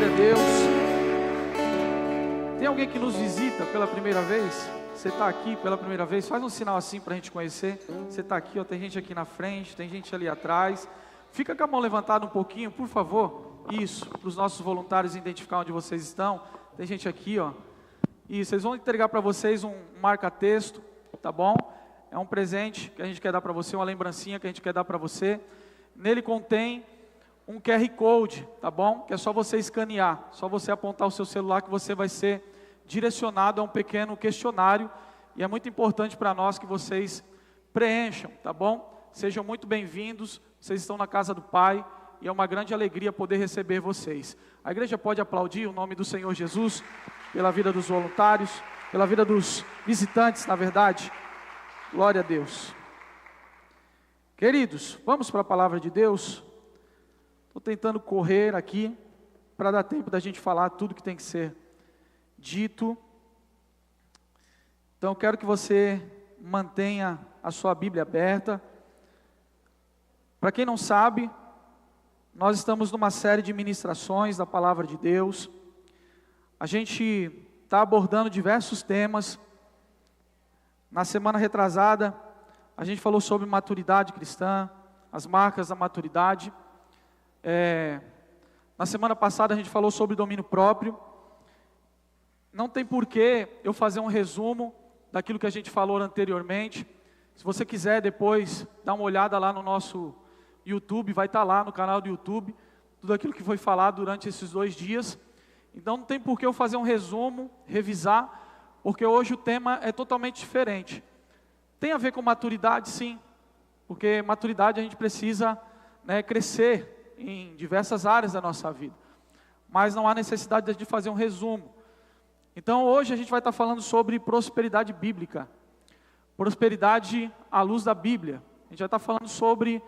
Glória a Deus. Tem alguém que nos visita pela primeira vez? Você está aqui pela primeira vez? Faz um sinal assim para a gente conhecer. Você está aqui, ó, tem gente aqui na frente, tem gente ali atrás. Fica com a mão levantada um pouquinho, por favor. Isso, para os nossos voluntários identificar onde vocês estão. Tem gente aqui, ó. Isso, eles vão entregar para vocês um marca-texto, tá bom? É um presente que a gente quer dar para você, uma lembrancinha que a gente quer dar para você. Nele contém um QR Code, tá bom? Que é só você escanear, só você apontar o seu celular que você vai ser direcionado a um pequeno questionário. E é muito importante para nós que vocês preencham, tá bom? Sejam muito bem-vindos, vocês estão na casa do Pai e é uma grande alegria poder receber vocês. A igreja pode aplaudir o nome do Senhor Jesus pela vida dos voluntários, pela vida dos visitantes, na verdade. Glória a Deus. Queridos, vamos para a palavra de Deus. Estou tentando correr aqui para dar tempo da gente falar tudo que tem que ser dito. Então, quero que você mantenha a sua Bíblia aberta. Para quem não sabe, nós estamos numa série de ministrações da palavra de Deus. A gente está abordando diversos temas. Na semana retrasada, a gente falou sobre maturidade cristã, as marcas da maturidade. Na semana passada a gente falou sobre domínio próprio. Não tem porquê eu fazer um resumo daquilo que a gente falou anteriormente. Se você quiser depois dar uma olhada lá no nosso YouTube, vai estar lá no canal do YouTube, tudo aquilo que foi falado durante esses 2 dias. Então não tem porquê eu fazer um resumo, revisar, porque hoje o tema é totalmente diferente. Tem a ver com maturidade, sim, porque maturidade a gente precisa, crescer em diversas áreas da nossa vida, mas não há necessidade de fazer um resumo. Então hoje a gente vai estar falando sobre prosperidade bíblica, prosperidade à luz da Bíblia. A gente vai estar falando sobre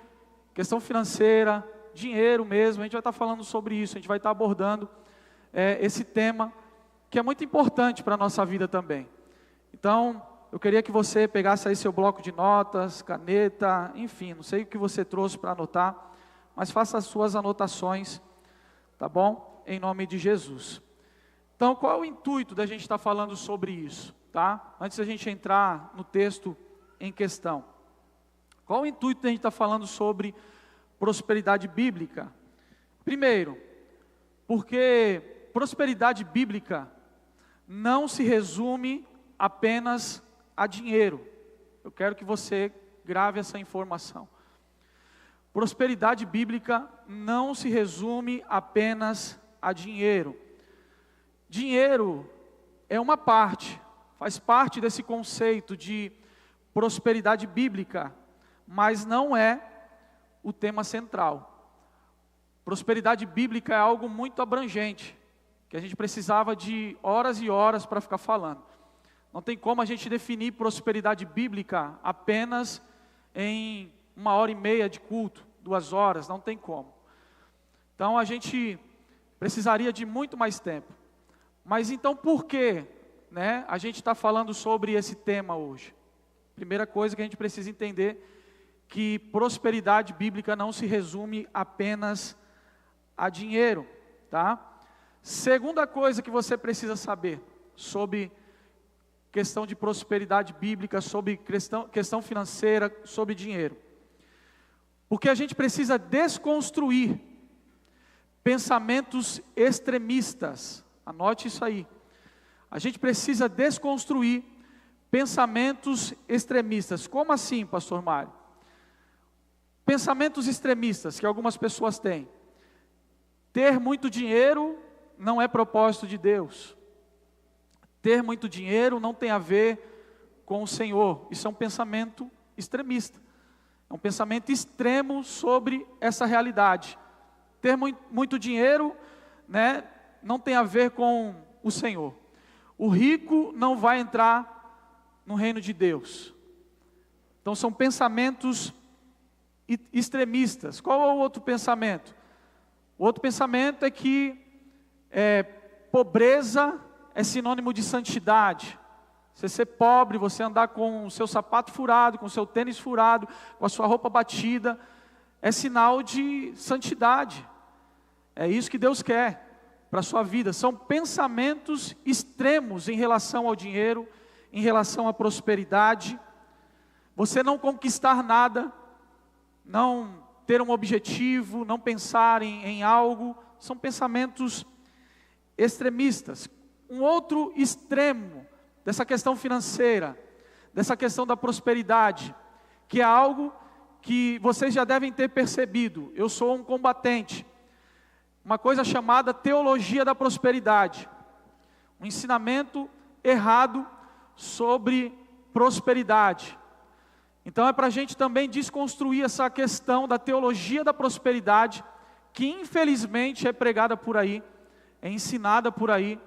questão financeira, dinheiro mesmo, a gente vai estar falando sobre isso, a gente vai estar abordando esse tema, que é muito importante para a nossa vida também. Então, eu queria que você pegasse aí seu bloco de notas, caneta, enfim, não sei o que você trouxe para anotar, mas faça as suas anotações, tá bom? Em nome de Jesus. Então, qual é o intuito da gente estar falando sobre isso, tá? Antes da gente entrar no texto em questão. Qual o intuito da gente estar falando sobre prosperidade bíblica? Primeiro, porque prosperidade bíblica não se resume apenas a dinheiro. Eu quero que você grave essa informação. Prosperidade bíblica não se resume apenas a dinheiro. Dinheiro é uma parte, faz parte desse conceito de prosperidade bíblica, mas não é o tema central. Prosperidade bíblica é algo muito abrangente, que a gente precisava de horas e horas para ficar falando. Não tem como a gente definir prosperidade bíblica apenas em 1h30 de culto, 2 horas, não tem como. Então a gente precisaria de muito mais tempo. Mas então por que, a gente está falando sobre esse tema hoje? Primeira coisa que a gente precisa entender, que prosperidade bíblica não se resume apenas a dinheiro, tá? Segunda coisa que você precisa saber sobre questão de prosperidade bíblica, sobre questão financeira, sobre dinheiro. Porque a gente precisa desconstruir pensamentos extremistas. Anote isso aí. A gente precisa desconstruir pensamentos extremistas. Como assim, pastor Mário? Pensamentos extremistas que algumas pessoas têm. Ter muito dinheiro não é propósito de Deus. Ter muito dinheiro não tem a ver com o Senhor. Isso é um pensamento extremista. É um pensamento extremo sobre essa realidade. Ter muito dinheiro, não tem a ver com o Senhor. O rico não vai entrar no reino de Deus. Então são pensamentos extremistas. Qual é o outro pensamento? O outro pensamento é que pobreza é sinônimo de santidade. Você ser pobre, você andar com o seu sapato furado, com o seu tênis furado, com a sua roupa batida, é sinal de santidade. É isso que Deus quer. para a sua vida. São pensamentos extremos em relação ao dinheiro, em relação à prosperidade. Você não conquistar nada, não ter um objetivo, não pensar em algo, são pensamentos extremistas. Um outro extremo dessa questão financeira, dessa questão da prosperidade, que é algo que vocês já devem ter percebido. Eu sou um combatente. Uma coisa chamada teologia da prosperidade. Um ensinamento errado sobre prosperidade. Então é para a gente também desconstruir essa questão da teologia da prosperidade, que infelizmente é pregada por aí, é ensinada por aí,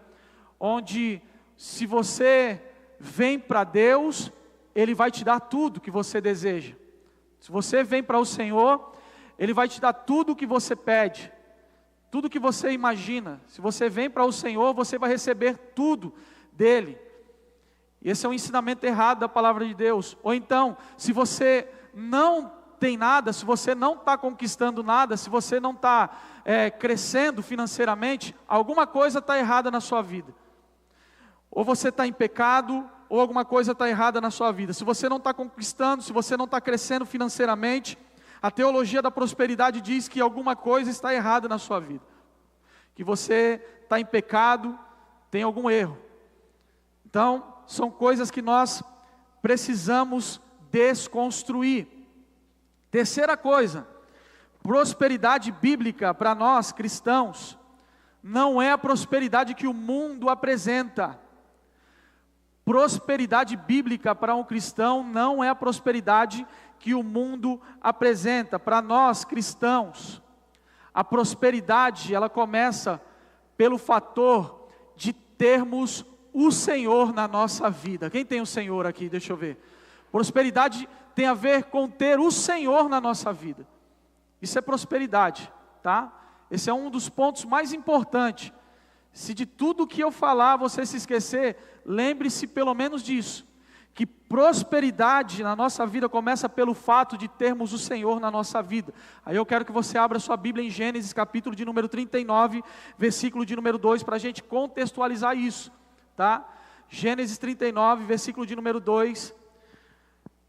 onde se você vem para Deus, Ele vai te dar tudo que você deseja. Se você vem para o Senhor, Ele vai te dar tudo o que você pede, tudo que você imagina. Se você vem para o Senhor, você vai receber tudo dEle. Esse é um ensinamento errado da palavra de Deus. Ou então, se você não tem nada, se você não está conquistando nada, se você não está crescendo financeiramente, alguma coisa está errada na sua vida. Ou você está em pecado, ou alguma coisa está errada na sua vida. Se você não está conquistando, se você não está crescendo financeiramente, a teologia da prosperidade diz que alguma coisa está errada na sua vida. Que você está em pecado, tem algum erro. Então, são coisas que nós precisamos desconstruir. Terceira coisa, prosperidade bíblica para nós cristãos, não é a prosperidade que o mundo apresenta. Prosperidade bíblica para um cristão não é a prosperidade que o mundo apresenta. Para nós cristãos, a prosperidade, ela começa pelo fator de termos o Senhor na nossa vida. Quem tem o Senhor aqui? Deixa eu ver. Prosperidade tem a ver com ter o Senhor na nossa vida. Isso é prosperidade, tá? Esse é um dos pontos mais importantes. Se de tudo que eu falar você se esquecer, lembre-se pelo menos disso, que prosperidade na nossa vida começa pelo fato de termos o Senhor na nossa vida. Aí eu quero que você abra sua Bíblia em Gênesis, capítulo de número 39, versículo de número 2, para a gente contextualizar isso, tá? Gênesis 39, versículo de número 2,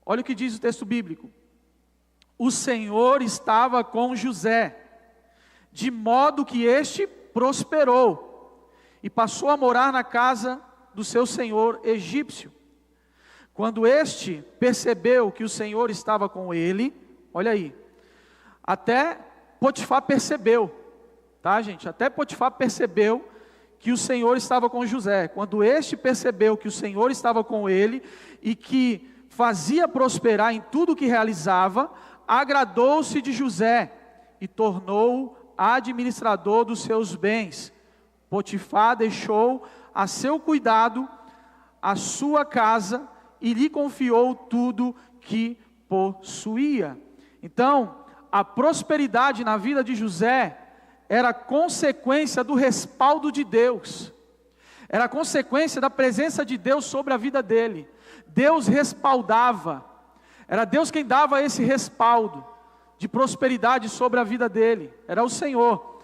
olha o que diz o texto bíblico. O Senhor estava com José, de modo que este prosperou, e passou a morar na casa do seu senhor egípcio. Quando este percebeu que o Senhor estava com ele, olha aí, até Potifar percebeu, tá gente? Até Potifar percebeu que o Senhor estava com José. Quando este percebeu que o Senhor estava com ele e que fazia prosperar em tudo que realizava, agradou-se de José e tornou-o administrador dos seus bens. Potifar deixou a seu cuidado a sua casa e lhe confiou tudo que possuía. Então, a prosperidade na vida de José era consequência do respaldo de Deus, era consequência da presença de Deus sobre a vida dele. Deus respaldava, era Deus quem dava esse respaldo de prosperidade sobre a vida dele, era o Senhor.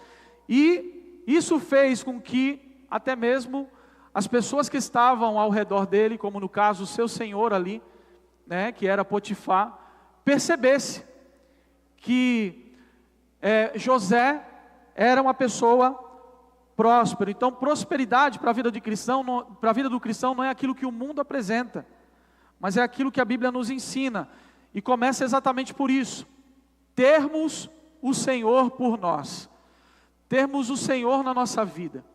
E isso fez com que até mesmo as pessoas que estavam ao redor dele, como no caso o seu senhor ali, né, que era Potifar, percebesse que José era uma pessoa próspera. Então prosperidade para a vida do cristão não é aquilo que o mundo apresenta, mas é aquilo que a Bíblia nos ensina, e começa exatamente por isso: termos o Senhor por nós, termos o Senhor na nossa vida.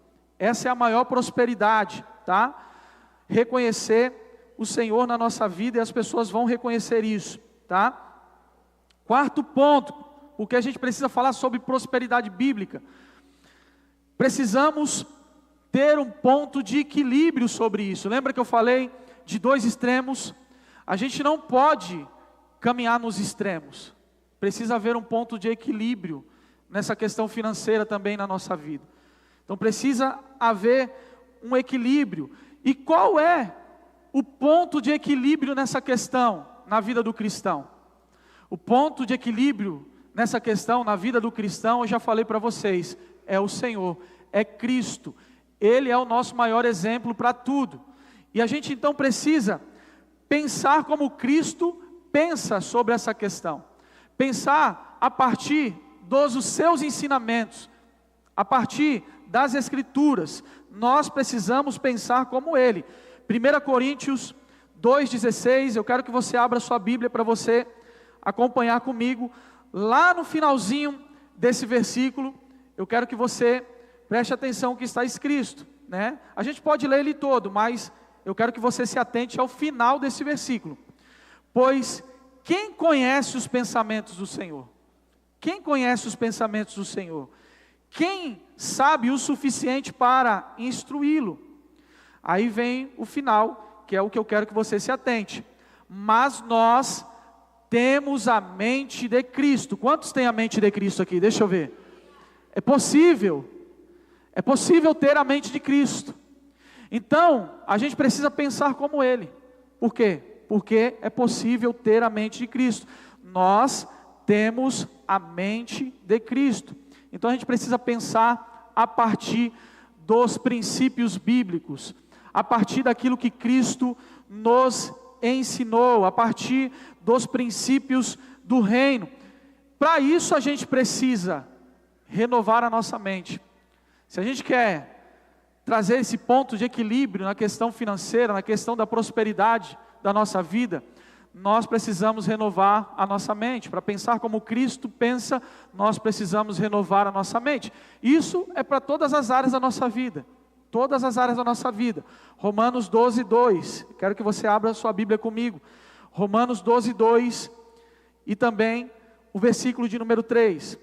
Essa é a maior prosperidade, tá? Reconhecer o Senhor na nossa vida, e as pessoas vão reconhecer isso, tá? Quarto ponto, porque a gente precisa falar sobre prosperidade bíblica. Precisamos ter um ponto de equilíbrio sobre isso. Lembra que eu falei de dois extremos? A gente não pode caminhar nos extremos. Precisa haver um ponto de equilíbrio nessa questão financeira também na nossa vida. Então precisa haver um equilíbrio. E qual é o ponto de equilíbrio nessa questão na vida do cristão? O ponto de equilíbrio nessa questão na vida do cristão, eu já falei para vocês, é o Senhor, é Cristo. Ele é o nosso maior exemplo para tudo. E a gente então precisa pensar como Cristo pensa sobre essa questão. Pensar a partir dos seus ensinamentos, a partir das Escrituras. Nós precisamos pensar como Ele. 1 Coríntios 2,16, eu quero que você abra sua Bíblia para você acompanhar comigo. Lá no finalzinho desse versículo, eu quero que você preste atenção no que está escrito, né? A gente pode ler ele todo, mas eu quero que você se atente ao final desse versículo. Pois quem conhece os pensamentos do Senhor? Quem conhece os pensamentos do Senhor? Quem sabe o suficiente para instruí-lo? Aí vem o final, que é o que eu quero que você se atente. Mas nós temos a mente de Cristo. Quantos têm a mente de Cristo aqui? Deixa eu ver. É possível ter a mente de Cristo. Então, a gente precisa pensar como Ele. Por quê? Porque é possível ter a mente de Cristo. Nós temos a mente de Cristo. Então a gente precisa pensar a partir dos princípios bíblicos, a partir daquilo que Cristo nos ensinou, a partir dos princípios do reino. Para isso a gente precisa renovar a nossa mente. Se a gente quer trazer esse ponto de equilíbrio na questão financeira, na questão da prosperidade da nossa vida, nós precisamos renovar a nossa mente. Para pensar como Cristo pensa, nós precisamos renovar a nossa mente. Isso é para todas as áreas da nossa vida. Todas as áreas da nossa vida. Romanos 12:2. Quero que você abra a sua Bíblia comigo. Romanos 12:2. E também o versículo de número 3.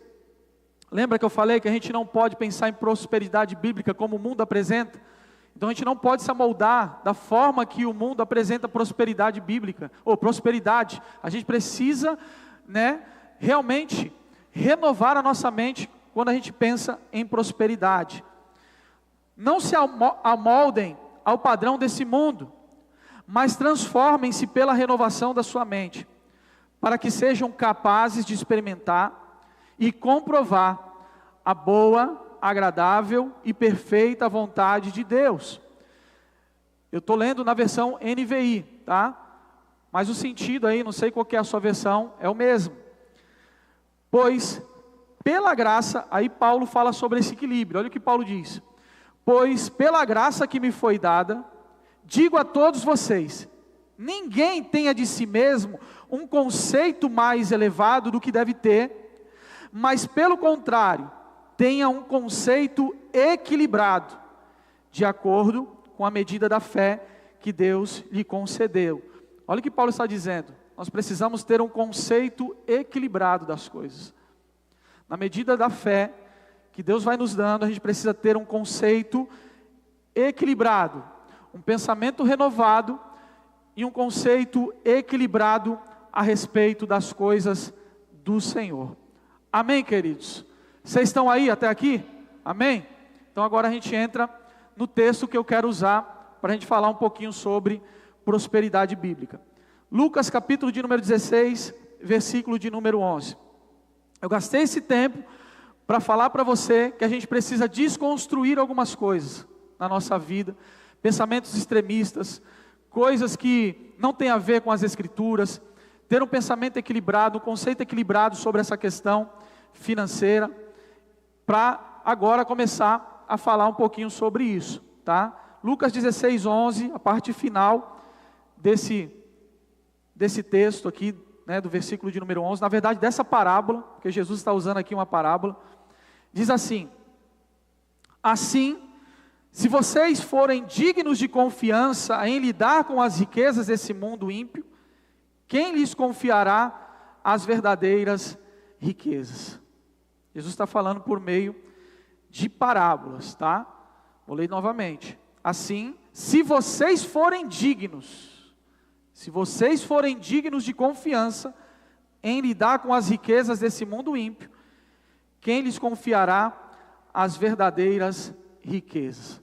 Lembra que eu falei que a gente não pode pensar em prosperidade bíblica como o mundo apresenta? Então a gente não pode se amoldar da forma que o mundo apresenta prosperidade bíblica, ou prosperidade. A gente precisa, realmente renovar a nossa mente quando a gente pensa em prosperidade. Não se amoldem ao padrão desse mundo, mas transformem-se pela renovação da sua mente, para que sejam capazes de experimentar e comprovar a boa, agradável e perfeita vontade de Deus. Eu estou lendo na versão NVI, tá? Mas o sentido aí, não sei qual que é a sua versão, é o mesmo. Pois, pela graça, aí Paulo fala sobre esse equilíbrio, olha o que Paulo diz. Pois, pela graça que me foi dada, digo a todos vocês, ninguém tenha de si mesmo um conceito mais elevado do que deve ter, mas pelo contrário, tenha um conceito equilibrado, de acordo com a medida da fé que Deus lhe concedeu. Olha o que Paulo está dizendo, nós precisamos ter um conceito equilibrado das coisas. Na medida da fé que Deus vai nos dando, a gente precisa ter um conceito equilibrado, um pensamento renovado e um conceito equilibrado a respeito das coisas do Senhor. Amém, queridos? Vocês estão aí até aqui? Amém? Então agora a gente entra no texto que eu quero usar para a gente falar um pouquinho sobre prosperidade bíblica. Lucas capítulo de número 16, versículo de número 11. Eu gastei esse tempo para falar para você que a gente precisa desconstruir algumas coisas na nossa vida, pensamentos extremistas, coisas que não têm a ver com as Escrituras, ter um pensamento equilibrado, um conceito equilibrado sobre essa questão financeira, para agora começar a falar um pouquinho sobre isso, tá? Lucas 16:11, a parte final desse texto aqui, do versículo de número 11, na verdade dessa parábola, porque Jesus está usando aqui uma parábola, diz assim: assim, se vocês forem dignos de confiança em lidar com as riquezas desse mundo ímpio, quem lhes confiará as verdadeiras riquezas? Jesus está falando por meio de parábolas, tá? Vou ler novamente. Assim, se vocês forem dignos de confiança em lidar com as riquezas desse mundo ímpio, quem lhes confiará as verdadeiras riquezas?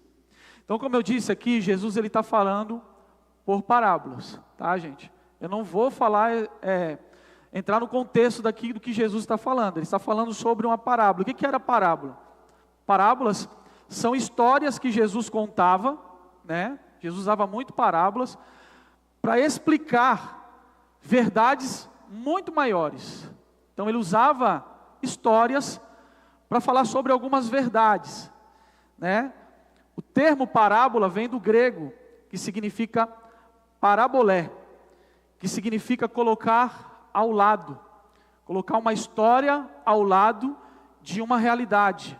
Então, como eu disse aqui, Jesus ele está falando por parábolas, tá, gente? Eu não vou falar, entrar no contexto daquilo que Jesus está falando. Ele está falando sobre uma parábola. O que era parábola? Parábolas são histórias que Jesus contava, né? Jesus usava muito parábolas para explicar verdades muito maiores. Então ele usava histórias para falar sobre algumas verdades, né? O termo parábola vem do grego, que significa parabolé, que significa colocar ao lado, colocar uma história ao lado de uma realidade,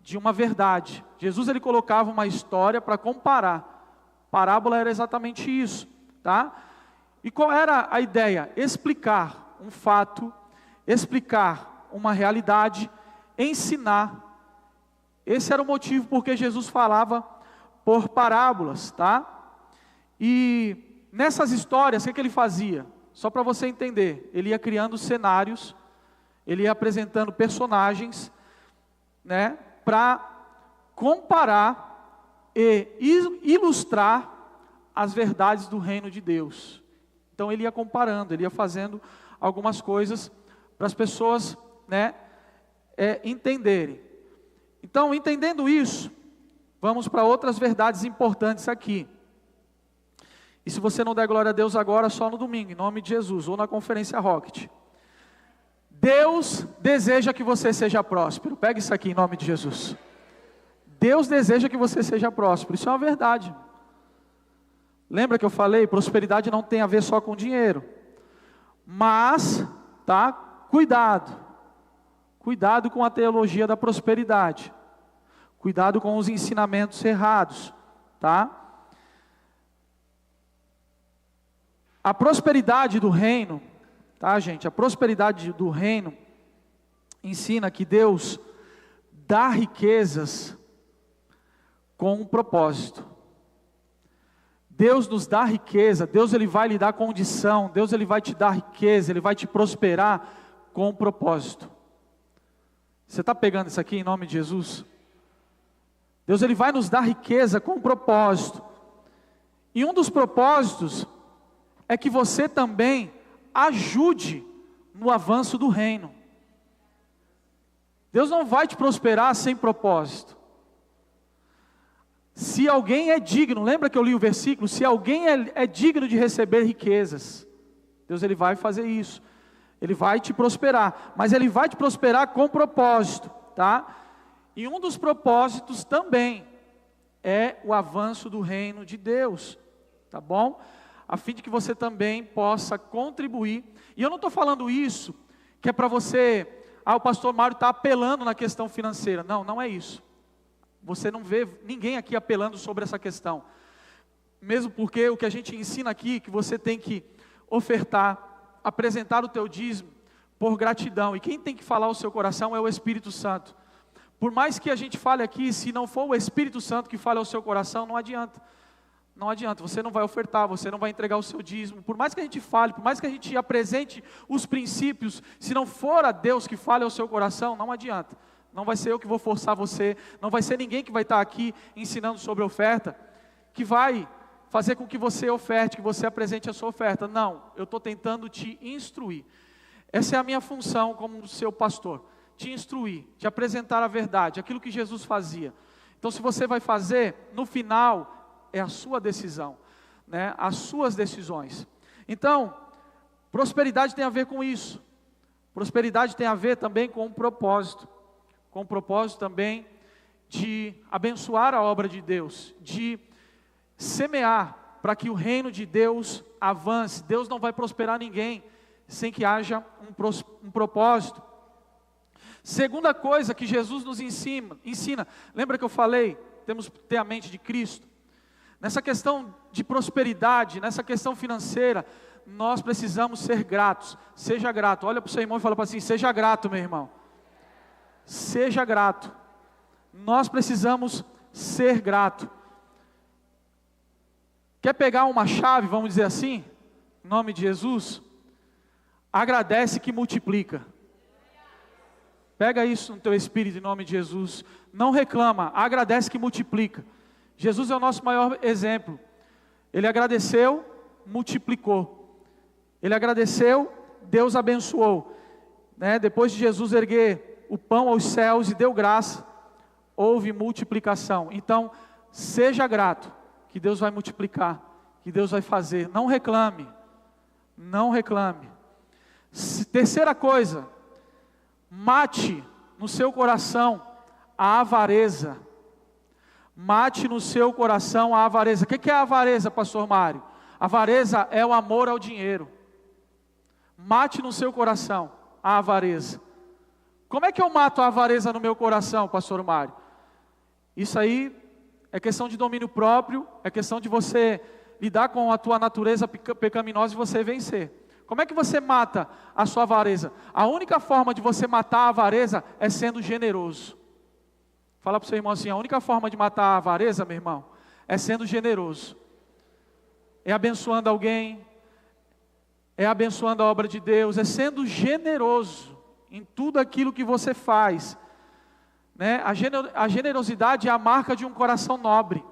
de uma verdade. Jesus ele colocava uma história para comparar. Parábola era exatamente isso, tá? E qual era a ideia? Explicar um fato, explicar uma realidade, ensinar. Esse era o motivo porque Jesus falava por parábolas, tá? E nessas histórias, o que ele fazia? Só para você entender, ele ia criando cenários, ele ia apresentando personagens, né? Para comparar e ilustrar as verdades do reino de Deus. Então ele ia comparando, ele ia fazendo algumas coisas para as pessoas, né, entenderem. Então, entendendo isso, vamos para outras verdades importantes aqui. E se você não der glória a Deus agora, só no domingo, em nome de Jesus, ou na conferência Rocket. Deus deseja que você seja próspero. Pega isso aqui em nome de Jesus. Deus deseja que você seja próspero. Isso é uma verdade. Lembra que eu falei, prosperidade não tem a ver só com dinheiro. Mas, tá? Cuidado. Cuidado com a teologia da prosperidade. Cuidado com os ensinamentos errados, tá? A prosperidade do reino, tá, gente? A prosperidade do reino ensina que Deus dá riquezas com um propósito. Deus nos dá riqueza, Deus ele vai lhe dar condição, Deus ele vai te dar riqueza, Ele vai te prosperar com um propósito. Você está pegando isso aqui em nome de Jesus? Deus ele vai nos dar riqueza com um propósito. E um dos propósitos é que você também ajude no avanço do reino. Deus não vai te prosperar sem propósito. Se alguém é digno, lembra que eu li o versículo? Se alguém é digno de receber riquezas, Deus ele vai fazer isso. Ele vai te prosperar, mas Ele vai te prosperar com propósito, tá? E um dos propósitos também é o avanço do reino de Deus, tá bom? A fim de que você também possa contribuir. E eu não estou falando isso, que é para você, o pastor Mário está apelando na questão financeira. Não, não é isso. Você não vê ninguém aqui apelando sobre essa questão. Mesmo porque o que a gente ensina aqui, que você tem que ofertar, apresentar o teu dízimo por gratidão. E quem tem que falar o seu coração é o Espírito Santo. Por mais que a gente fale aqui, se não for o Espírito Santo que fale ao seu coração, não adianta. Não adianta, você não vai ofertar, você não vai entregar o seu dízimo. Por mais que a gente fale, por mais que a gente apresente os princípios, se não for a Deus que fale ao seu coração, não adianta. Não vai ser eu que vou forçar você, não vai ser ninguém que vai estar aqui ensinando sobre oferta, que vai fazer com que você oferte, que você apresente a sua oferta. Não, eu estou tentando te instruir. Essa é a minha função como seu pastor, te instruir, te apresentar a verdade, aquilo que Jesus fazia. Então se você vai fazer, no final, é a sua decisão, né? As suas decisões. Então, prosperidade tem a ver com isso. Prosperidade tem a ver também com um propósito. Com o propósito também de abençoar a obra de Deus, de semear para que o reino de Deus avance. Deus não vai prosperar ninguém sem que haja um propósito. Segunda coisa que Jesus nos ensina, lembra que eu falei, temos que ter a mente de Cristo. Nessa questão de prosperidade, nessa questão financeira, nós precisamos ser gratos. Seja grato, olha para o seu irmão e fala para assim, seja grato, meu irmão. Seja grato. Nós precisamos ser grato. Quer pegar uma chave, vamos dizer assim, em nome de Jesus? Agradece que multiplica. Pega isso no teu espírito em nome de Jesus. Não reclama, agradece que multiplica. Jesus é o nosso maior exemplo. Ele agradeceu, multiplicou. Ele agradeceu, Deus abençoou, né? Depois de Jesus erguer o pão aos céus e deu graça houve multiplicação. Então, seja grato, que Deus vai multiplicar, que Deus vai fazer. Não reclame, não reclame. Terceira coisa, mate no seu coração a avareza. Mate no seu coração a avareza. O que é a avareza, pastor Mário? Avareza é o amor ao dinheiro. Mate no seu coração a avareza. Como é que eu mato a avareza no meu coração, pastor Mário? Isso aí é questão de domínio próprio, é questão de você lidar com a tua natureza pecaminosa e você vencer. Como é que você mata a sua avareza? A única forma de você matar a avareza é sendo generoso. Fala para o seu irmão assim, a única forma de matar a avareza, meu irmão, é sendo generoso. É abençoando alguém, é abençoando a obra de Deus, é sendo generoso em tudo aquilo que você faz, né? A generosidade é a marca de um coração nobre,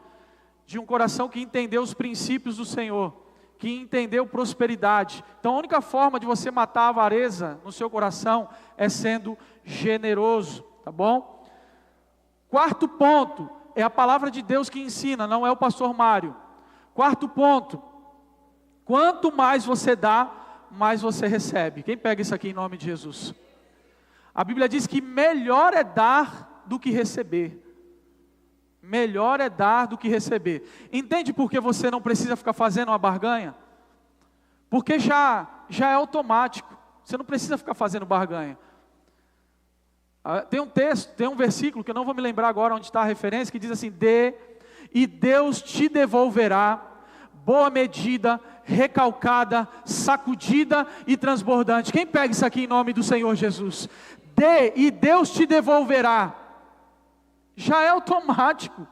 de um coração que entendeu os princípios do Senhor, que entendeu prosperidade. Então a única forma de você matar a avareza no seu coração é sendo generoso, tá bom? Quarto ponto, é a palavra de Deus que ensina, não é o pastor Mário. Quarto ponto, quanto mais você dá, mais você recebe. Quem pega isso aqui em nome de Jesus? A Bíblia diz que melhor é dar do que receber. Melhor é dar do que receber. Entende por que você não precisa ficar fazendo uma barganha? Porque já é automático. Você não precisa ficar fazendo barganha. Tem um texto, tem um versículo que eu não vou me lembrar agora onde está a referência, que diz assim: dê e Deus te devolverá boa medida, recalcada, sacudida e transbordante. Quem pega isso aqui em nome do Senhor Jesus? Dê e Deus te devolverá. Já é automático,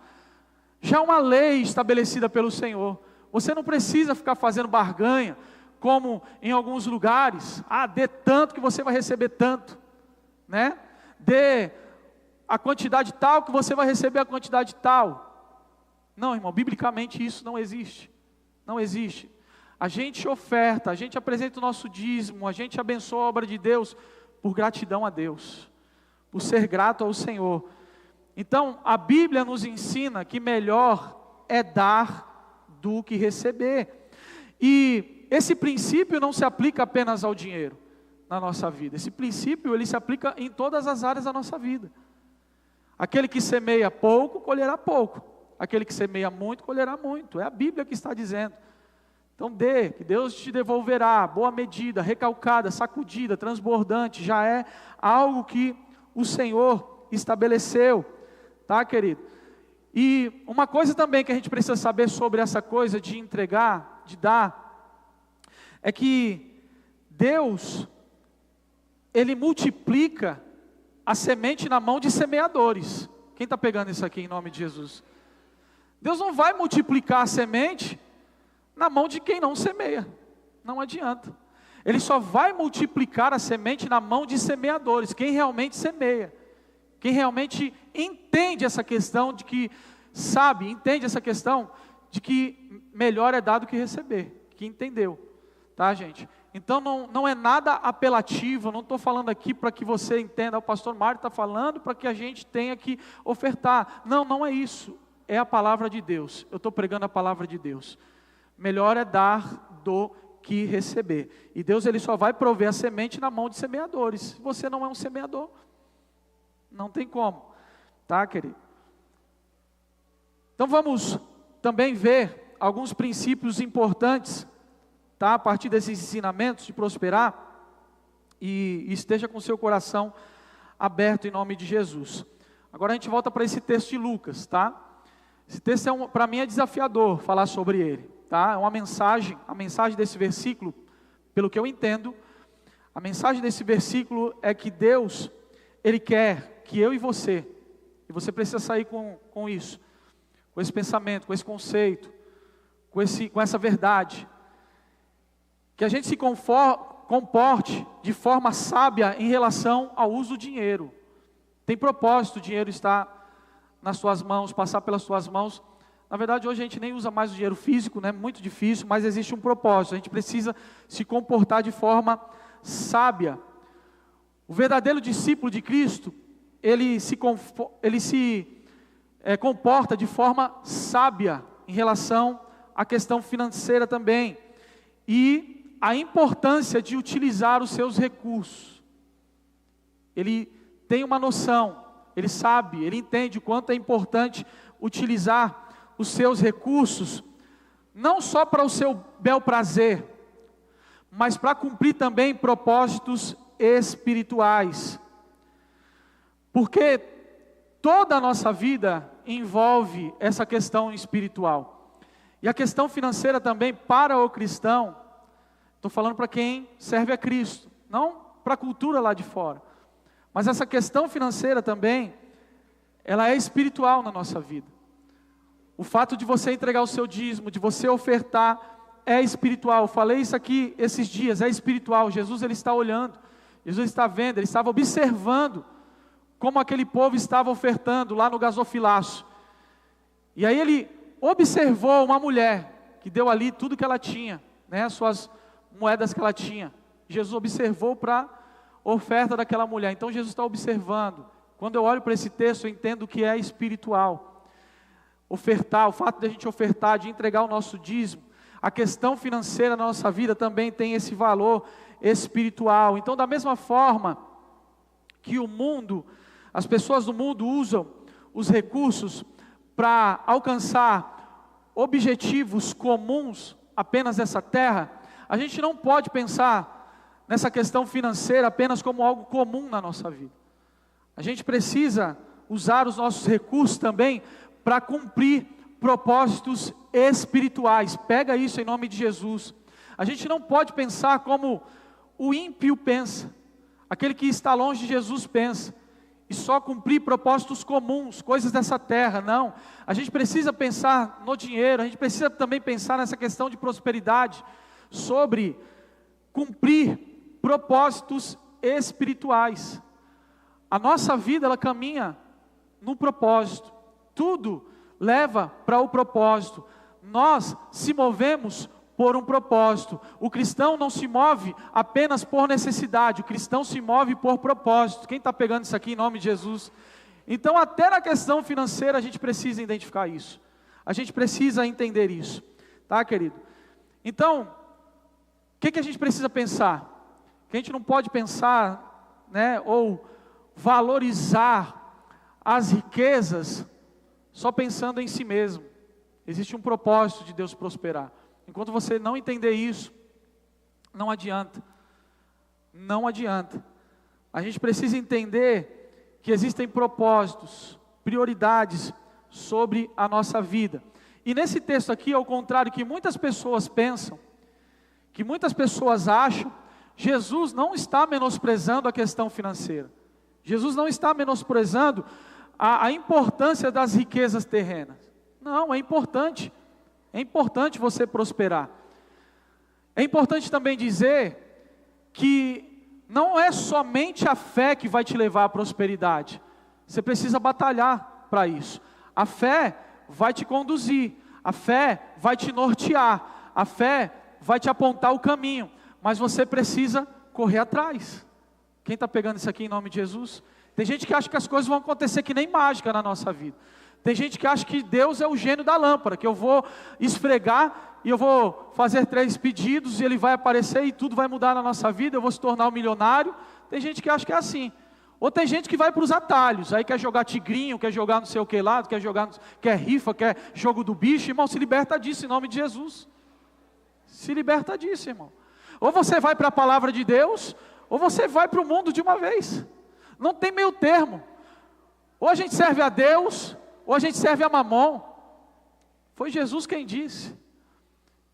já é uma lei estabelecida pelo Senhor. Você não precisa ficar fazendo barganha, como em alguns lugares. Dê tanto que você vai receber tanto, né? Dê a quantidade tal que você vai receber a quantidade tal. Não, irmão, biblicamente isso não existe. Não existe. A gente oferta, a gente apresenta o nosso dízimo, a gente abençoa a obra de Deus por gratidão a Deus, por ser grato ao Senhor. Então, a Bíblia nos ensina que melhor é dar do que receber. E esse princípio não se aplica apenas ao dinheiro na nossa vida. Esse princípio, ele se aplica em todas as áreas da nossa vida. Aquele que semeia pouco, colherá pouco. Aquele que semeia muito, colherá muito. É a Bíblia que está dizendo. Então dê, que Deus te devolverá, boa medida, recalcada, sacudida, transbordante. Já é algo que o Senhor estabeleceu. Tá, querido? E uma coisa também que a gente precisa saber sobre essa coisa de entregar, de dar, é que Deus, Ele multiplica a semente na mão de semeadores. Quem está pegando isso aqui em nome de Jesus? Deus não vai multiplicar a semente na mão de quem não semeia. Não adianta. Ele só vai multiplicar a semente na mão de semeadores, quem realmente semeia. Quem realmente entende essa questão de que, entende essa questão de que melhor é dar do que receber, que entendeu, tá, gente? Então não é nada apelativo, não estou falando aqui para que você entenda, o pastor Mário está falando para que a gente tenha que ofertar. Não é isso, é a palavra de Deus, eu estou pregando a palavra de Deus. Melhor é dar do que receber, e Deus ele só vai prover a semente na mão de semeadores. Se você não é um semeador, não tem como, tá, querido? Então vamos também ver alguns princípios importantes, tá, a partir desses ensinamentos de prosperar, e esteja com seu coração aberto em nome de Jesus. Agora a gente volta para esse texto de Lucas, tá? Esse texto para mim é desafiador falar sobre ele, tá? É uma mensagem, a mensagem desse versículo, pelo que eu entendo, a mensagem desse versículo é que Deus, Ele quer que eu e você precisa sair com isso, com esse pensamento, com esse conceito, com essa verdade, que a gente se comporte de forma sábia em relação ao uso do dinheiro. Tem propósito o dinheiro estar nas suas mãos, passar pelas suas mãos. Na verdade hoje a gente nem usa mais o dinheiro físico, né? Muito difícil, mas existe um propósito, a gente precisa se comportar de forma sábia. O verdadeiro discípulo de Cristo, ele se comporta de forma sábia em relação à questão financeira também. E a importância de utilizar os seus recursos. Ele tem uma noção, ele sabe, ele entende o quanto é importante utilizar os seus recursos, não só para o seu bel prazer, mas para cumprir também propósitos espirituais. Porque toda a nossa vida envolve essa questão espiritual. E a questão financeira também, para o cristão, estou falando para quem serve a Cristo, não para a cultura lá de fora. Mas essa questão financeira também, ela é espiritual na nossa vida. O fato de você entregar o seu dízimo, de você ofertar, é espiritual. Eu falei isso aqui esses dias, é espiritual. Jesus, ele está olhando, Jesus está vendo, ele estava observando como aquele povo estava ofertando lá no gasofilaço. E aí ele observou uma mulher que deu ali tudo que ela tinha, né, as suas moedas que ela tinha. Jesus observou para a oferta daquela mulher. Então Jesus está observando. Quando eu olho para esse texto, eu entendo que é espiritual. Ofertar, o fato de a gente ofertar, de entregar o nosso dízimo, a questão financeira na nossa vida também tem esse valor espiritual. Então, da mesma forma que o mundo, as pessoas do mundo usam os recursos para alcançar objetivos comuns apenas dessa terra, a gente não pode pensar nessa questão financeira apenas como algo comum na nossa vida. A gente precisa usar os nossos recursos também para cumprir propósitos espirituais. Pega isso em nome de Jesus. A gente não pode pensar como o ímpio pensa, aquele que está longe de Jesus pensa, e só cumprir propósitos comuns, coisas dessa terra. Não, a gente precisa pensar no dinheiro, a gente precisa também pensar nessa questão de prosperidade, sobre cumprir propósitos espirituais. A nossa vida, ela caminha no propósito, tudo leva para o propósito. Nós se movemos por um propósito. O cristão não se move apenas por necessidade, o cristão se move por propósito. Quem está pegando isso aqui em nome de Jesus? Então, até na questão financeira, a gente precisa identificar isso, a gente precisa entender isso, tá, querido? Então, o que a gente precisa pensar? Que a gente não pode pensar, né, ou valorizar as riquezas só pensando em si mesmo. Existe um propósito de Deus prosperar. Enquanto você não entender isso, não adianta. Não adianta. A gente precisa entender que existem propósitos, prioridades sobre a nossa vida. E nesse texto aqui, ao contrário que muitas pessoas pensam, que muitas pessoas acham, Jesus não está menosprezando a questão financeira. Jesus não está menosprezando a importância das riquezas terrenas. Não, é importante. É importante você prosperar. É importante também dizer que não é somente a fé que vai te levar à prosperidade. Você precisa batalhar para isso. A fé vai te conduzir, a fé vai te nortear, a fé vai te apontar o caminho, mas você precisa correr atrás. Quem está pegando isso aqui em nome de Jesus? Tem gente que acha que as coisas vão acontecer que nem mágica na nossa vida. Tem gente que acha que Deus é o gênio da lâmpada, que eu vou esfregar e eu vou fazer 3 pedidos e Ele vai aparecer e tudo vai mudar na nossa vida, eu vou se tornar um milionário. Tem gente que acha que é assim. Ou tem gente que vai para os atalhos, aí quer jogar tigrinho, quer jogar não sei o que lá, quer rifa, quer jogo do bicho. Irmão, se liberta disso em nome de Jesus. Se liberta disso, irmão. Ou você vai para a palavra de Deus, ou você vai para o mundo de uma vez. Não tem meio termo. Ou a gente serve a Deus, ou a gente serve a Mamon. Foi Jesus quem disse.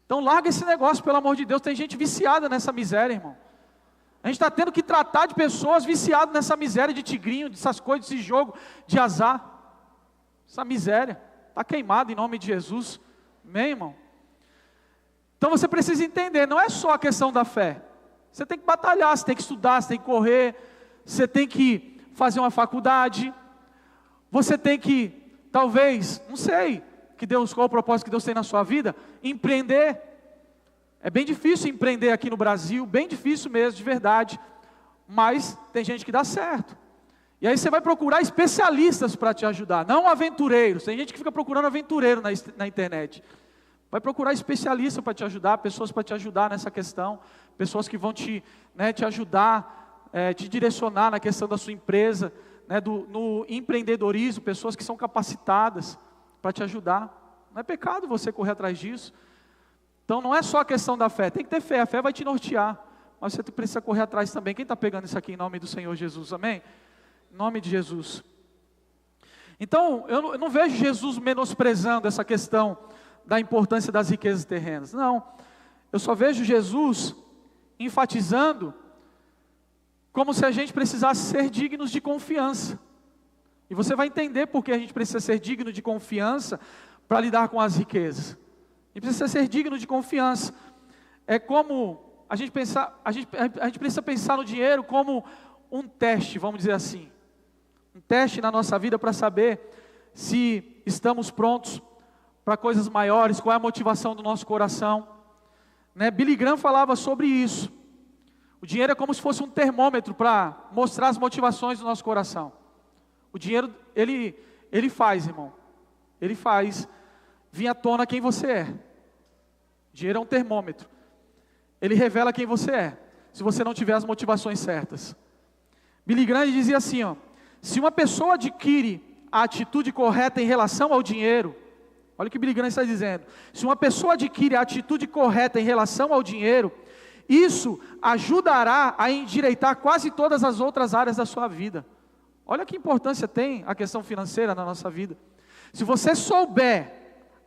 Então larga esse negócio, pelo amor de Deus. Tem gente viciada nessa miséria, irmão. A gente está tendo que tratar de pessoas viciadas nessa miséria de tigrinho, dessas coisas, desse jogo de azar. Essa miséria está queimada em nome de Jesus. Amém, irmão? Então você precisa entender, não é só a questão da fé. Você tem que batalhar, você tem que estudar, você tem que correr, você tem que fazer uma faculdade, você tem que, talvez, não sei, qual o propósito que Deus tem na sua vida, empreender. É bem difícil empreender aqui no Brasil, bem difícil mesmo, de verdade, mas tem gente que dá certo. E aí você vai procurar especialistas para te ajudar, não aventureiros. Tem gente que fica procurando aventureiro na internet. Vai procurar especialistas para te ajudar, pessoas para te ajudar nessa questão, pessoas que vão te ajudar, te direcionar na questão da sua empresa, no empreendedorismo, pessoas que são capacitadas para te ajudar. Não é pecado você correr atrás disso. Então não é só a questão da fé, tem que ter fé, a fé vai te nortear, mas você precisa correr atrás também. Quem está pegando isso aqui em nome do Senhor Jesus, amém? Em nome de Jesus. Então, eu não vejo Jesus menosprezando essa questão da importância das riquezas terrenas, não. Eu só vejo Jesus enfatizando como se a gente precisasse ser dignos de confiança. E você vai entender por que a gente precisa ser digno de confiança para lidar com as riquezas. A gente precisa ser digno de confiança. É como a gente precisa pensar no dinheiro como um teste, vamos dizer assim. Um teste na nossa vida para saber se estamos prontos para coisas maiores, qual é a motivação do nosso coração. Billy Graham falava sobre isso. O dinheiro é como se fosse um termômetro para mostrar as motivações do nosso coração. O dinheiro, ele faz, irmão. Ele faz vir à tona quem você é. O dinheiro é um termômetro. Ele revela quem você é, se você não tiver as motivações certas. Billy Graham dizia assim, se uma pessoa adquire a atitude correta em relação ao dinheiro, olha o que Billy Graham está dizendo, se uma pessoa adquire a atitude correta em relação ao dinheiro, isso ajudará a endireitar quase todas as outras áreas da sua vida. Olha que importância tem a questão financeira na nossa vida. Se você souber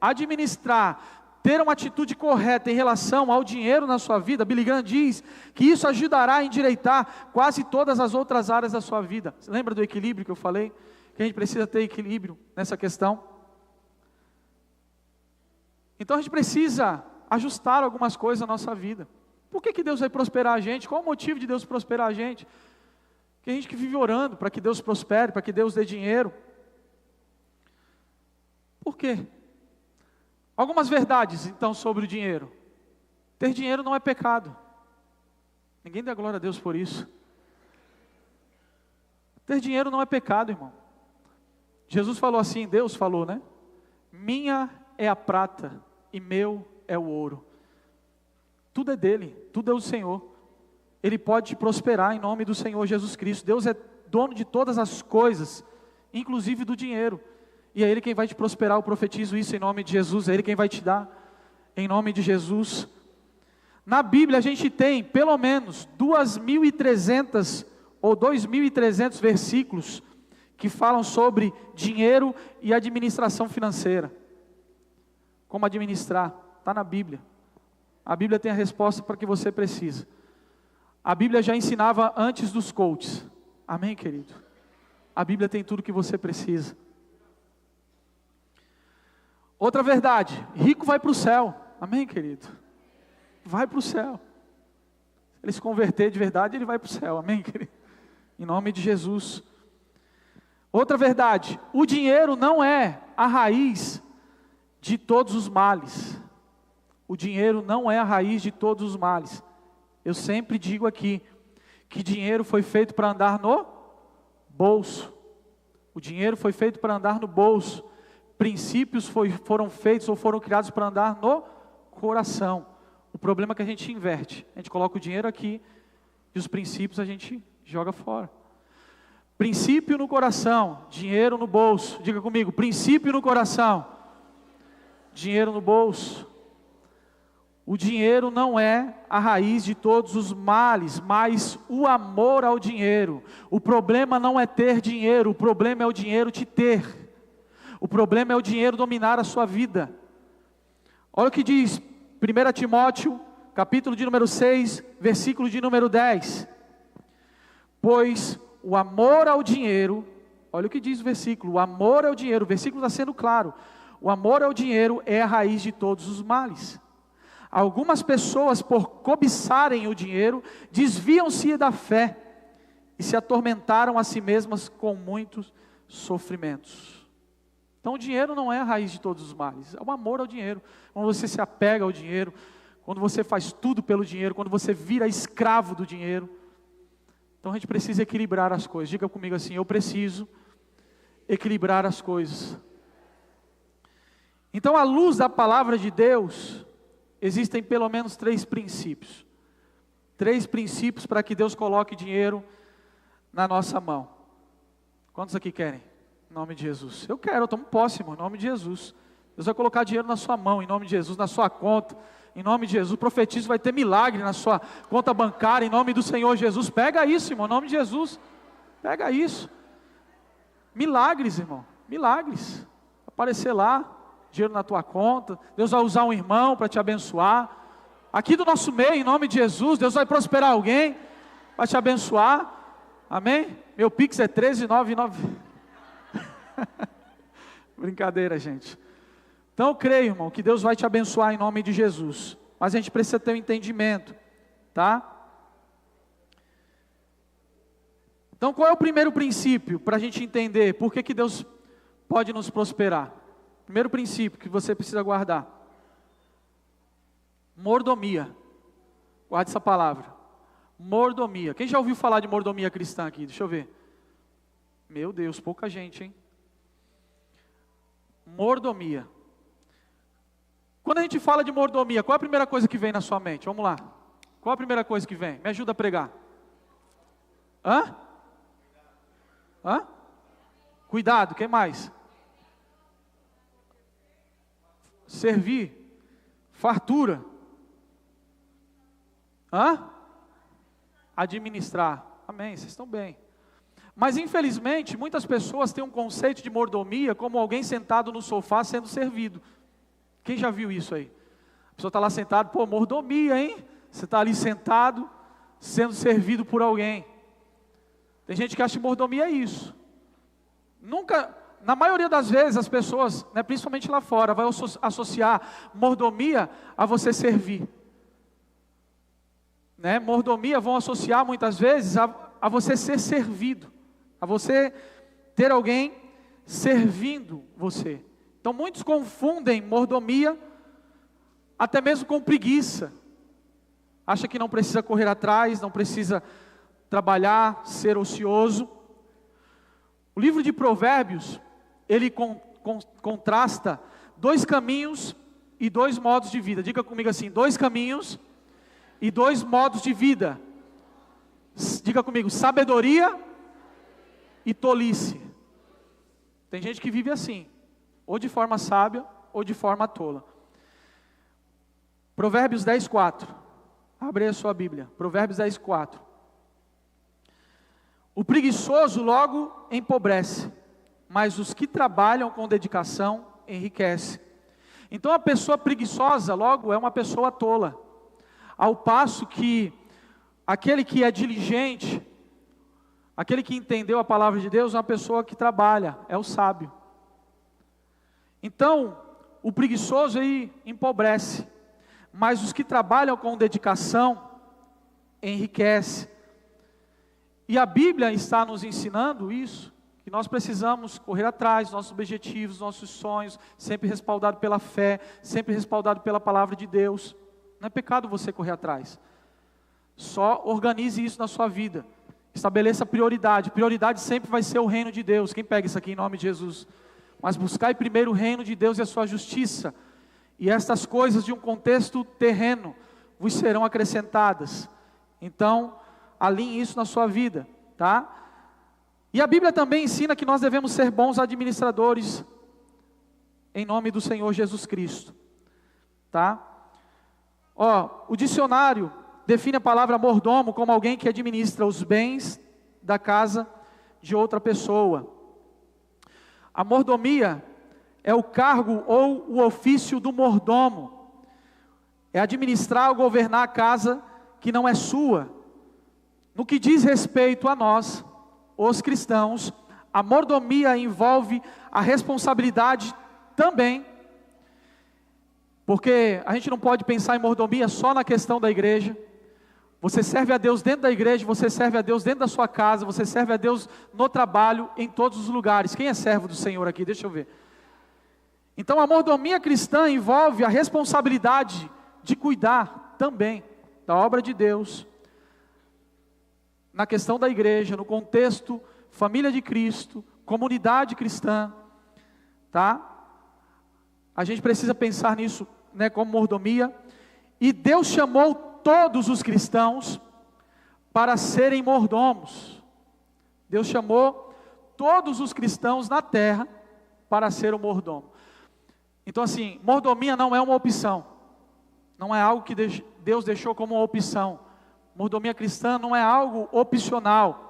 administrar, ter uma atitude correta em relação ao dinheiro na sua vida, Billy Graham diz que isso ajudará a endireitar quase todas as outras áreas da sua vida. Você lembra do equilíbrio que eu falei? Que a gente precisa ter equilíbrio nessa questão. Então a gente precisa ajustar algumas coisas na nossa vida. Por que Deus vai prosperar a gente? Qual o motivo de Deus prosperar a gente? Tem gente que vive orando para que Deus prospere, para que Deus dê dinheiro. Por quê? Algumas verdades, então, sobre o dinheiro. Ter dinheiro não é pecado. Ninguém dá glória a Deus por isso. Ter dinheiro não é pecado, irmão. Jesus falou assim, Deus falou, né? Minha é a prata e meu é o ouro. Tudo é dele, tudo é do Senhor. Ele pode te prosperar em nome do Senhor Jesus Cristo. Deus é dono de todas as coisas, inclusive do dinheiro. E é Ele quem vai te prosperar, eu profetizo isso em nome de Jesus. É Ele quem vai te dar, em nome de Jesus. Na Bíblia a gente tem pelo menos 2.300 ou 2.300 versículos que falam sobre dinheiro e administração financeira. Como administrar, está na Bíblia. A Bíblia tem a resposta para o que você precisa. A Bíblia já ensinava antes dos coaches. Amém, querido? A Bíblia tem tudo o que você precisa. Outra verdade, rico vai para o céu. Amém, querido? Vai para o céu. Se ele se converter de verdade, ele vai para o céu. Amém, querido? Em nome de Jesus. Outra verdade, o dinheiro não é a raiz de todos os males. O dinheiro não é a raiz de todos os males. Eu sempre digo aqui, que dinheiro foi feito para andar no bolso. O dinheiro foi feito para andar no bolso. Princípios foram feitos ou foram criados para andar no coração. O problema é que a gente inverte. A gente coloca o dinheiro aqui e os princípios a gente joga fora. Princípio no coração, dinheiro no bolso. Diga comigo, princípio no coração, dinheiro no bolso. O dinheiro não é a raiz de todos os males, mas o amor ao dinheiro. O problema não é ter dinheiro, o problema é o dinheiro te ter. O problema é o dinheiro dominar a sua vida. Olha o que diz 1 Timóteo, capítulo de número 6, versículo de número 10. Pois o amor ao dinheiro, olha o que diz o versículo, o amor ao dinheiro, o versículo está sendo claro. O amor ao dinheiro é a raiz de todos os males. Algumas pessoas, por cobiçarem o dinheiro, desviam-se da fé e se atormentaram a si mesmas com muitos sofrimentos. Então o dinheiro não é a raiz de todos os males, é o amor ao dinheiro. Quando você se apega ao dinheiro, quando você faz tudo pelo dinheiro, quando você vira escravo do dinheiro, Então a gente precisa equilibrar as coisas. Diga comigo assim: eu preciso equilibrar as coisas. Então, à luz da palavra de Deus, existem pelo menos 3 princípios. 3 princípios para que Deus coloque dinheiro na nossa mão. Quantos aqui querem? Em nome de Jesus. Eu quero, eu tomo posse, irmão, em nome de Jesus. Deus vai colocar dinheiro na sua mão, em nome de Jesus, na sua conta, em nome de Jesus. Profetizo, vai ter milagre na sua conta bancária, em nome do Senhor Jesus. Pega isso, irmão, em nome de Jesus. Pega isso. Milagres, irmão, milagres. Aparecer lá, dinheiro na tua conta. Deus vai usar um irmão para te abençoar. Aqui do nosso meio, em nome de Jesus, Deus vai prosperar alguém para te abençoar. Amém? Meu Pix é 1399. Brincadeira, gente. Então eu creio, irmão, que Deus vai te abençoar em nome de Jesus. Mas a gente precisa ter um entendimento, tá? Então qual é o primeiro princípio para a gente entender por que Deus pode nos prosperar? Primeiro princípio que você precisa guardar: mordomia. Guarde essa palavra. Mordomia. Quem já ouviu falar de mordomia cristã aqui? Deixa eu ver. Meu Deus, pouca gente, hein? Mordomia. Quando a gente fala de mordomia, qual é a primeira coisa que vem na sua mente? Vamos lá. Qual é a primeira coisa que vem? Me ajuda a pregar. Hã? Hã? Cuidado, quem mais? Servir. Fartura. Hã? Administrar. Amém, vocês estão bem. Mas infelizmente, muitas pessoas têm um conceito de mordomia como alguém sentado no sofá sendo servido. Quem já viu isso aí? A pessoa está lá sentada, pô, mordomia, hein? Você está ali sentado, sendo servido por alguém. Tem gente que acha que mordomia é isso. Nunca, na maioria das vezes, as pessoas, né, principalmente lá fora, vão associar mordomia a você servir. Né? Mordomia vão associar muitas vezes a você ser servido, a você ter alguém servindo você. Então muitos confundem mordomia até mesmo com preguiça. Acha que não precisa correr atrás, não precisa trabalhar, ser ocioso. O livro de Provérbios, ele contrasta 2 caminhos e 2 modos de vida. Diga comigo assim: 2 caminhos e 2 modos de vida. Diga comigo: sabedoria e tolice. Tem gente que vive assim, ou de forma sábia, ou de forma tola. Provérbios 10:4. Abre a sua Bíblia. Provérbios 10:4. O preguiçoso logo empobrece, mas os que trabalham com dedicação enriquecem. Então a pessoa preguiçosa logo é uma pessoa tola. Ao passo que aquele que é diligente, aquele que entendeu a palavra de Deus, é uma pessoa que trabalha, é o sábio. Então, o preguiçoso aí empobrece, mas os que trabalham com dedicação enriquece. E a Bíblia está nos ensinando isso, que nós precisamos correr atrás dos nossos objetivos, dos nossos sonhos, sempre respaldado pela fé, sempre respaldado pela palavra de Deus. Não é pecado você correr atrás. Só organize isso na sua vida. Estabeleça prioridade. Prioridade sempre vai ser o reino de Deus. Quem pega isso aqui em nome de Jesus? Mas buscai primeiro o reino de Deus e a sua justiça, e estas coisas de um contexto terreno vos serão acrescentadas. Então, alinhe isso na sua vida, tá? E a Bíblia também ensina que nós devemos ser bons administradores em nome do Senhor Jesus Cristo, tá? O dicionário define a palavra mordomo como alguém que administra os bens da casa de outra pessoa. A mordomia é o cargo ou o ofício do mordomo. É administrar ou governar a casa que não é sua. No que diz respeito a nós, os cristãos, a mordomia envolve a responsabilidade também, porque a gente não pode pensar em mordomia só na questão da igreja. Você serve a Deus dentro da igreja, você serve a Deus dentro da sua casa, você serve a Deus no trabalho, em todos os lugares. Quem é servo do Senhor aqui? Deixa eu ver. Então a mordomia cristã envolve a responsabilidade de cuidar também da obra de Deus, na questão da igreja, no contexto família de Cristo, comunidade cristã, tá? A gente precisa pensar nisso, né, como mordomia. E Deus chamou todos os cristãos para serem mordomos. Deus chamou todos os cristãos na terra para ser o mordomo. Então assim, mordomia não é uma opção. Não é algo que Deus deixou como uma opção. Mordomia cristã não é algo opcional.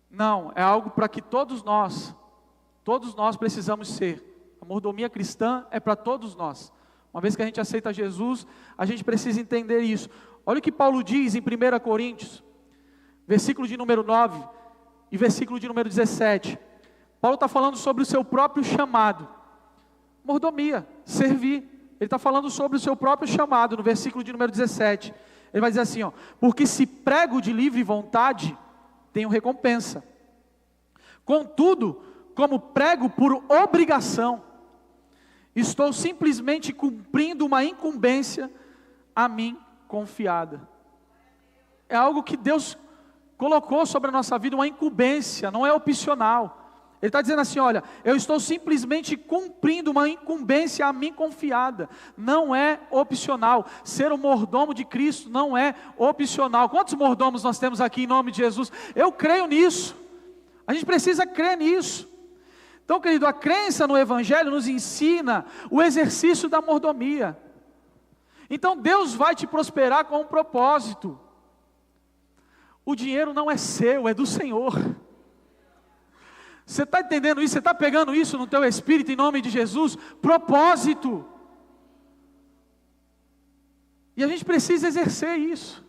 Não, é algo para que todos nós precisamos ser. A mordomia cristã é para todos nós. Uma vez que a gente aceita Jesus, a gente precisa entender isso. Olha o que Paulo diz em 1 Coríntios, versículo de número 9 e versículo de número 17. Paulo está falando sobre o seu próprio chamado. Mordomia, servir. Ele está falando sobre o seu próprio chamado, no versículo de número 17. Ele vai dizer assim, ó: porque se prego de livre vontade, tenho recompensa. Contudo, como prego por obrigação, estou simplesmente cumprindo uma incumbência a mim confiada. É algo que Deus colocou sobre a nossa vida, uma incumbência, não é opcional. Ele está dizendo assim, olha, eu estou simplesmente cumprindo uma incumbência a mim confiada, não é opcional. Ser o mordomo de Cristo não é opcional. Quantos mordomos nós temos aqui em nome de Jesus? Eu creio nisso, a gente precisa crer nisso. Então, querido, a crença no Evangelho nos ensina o exercício da mordomia. Então, Deus vai te prosperar com um propósito. O dinheiro não é seu, é do Senhor. Você está entendendo isso? Você está pegando isso no teu espírito em nome de Jesus? Propósito. E a gente precisa exercer isso,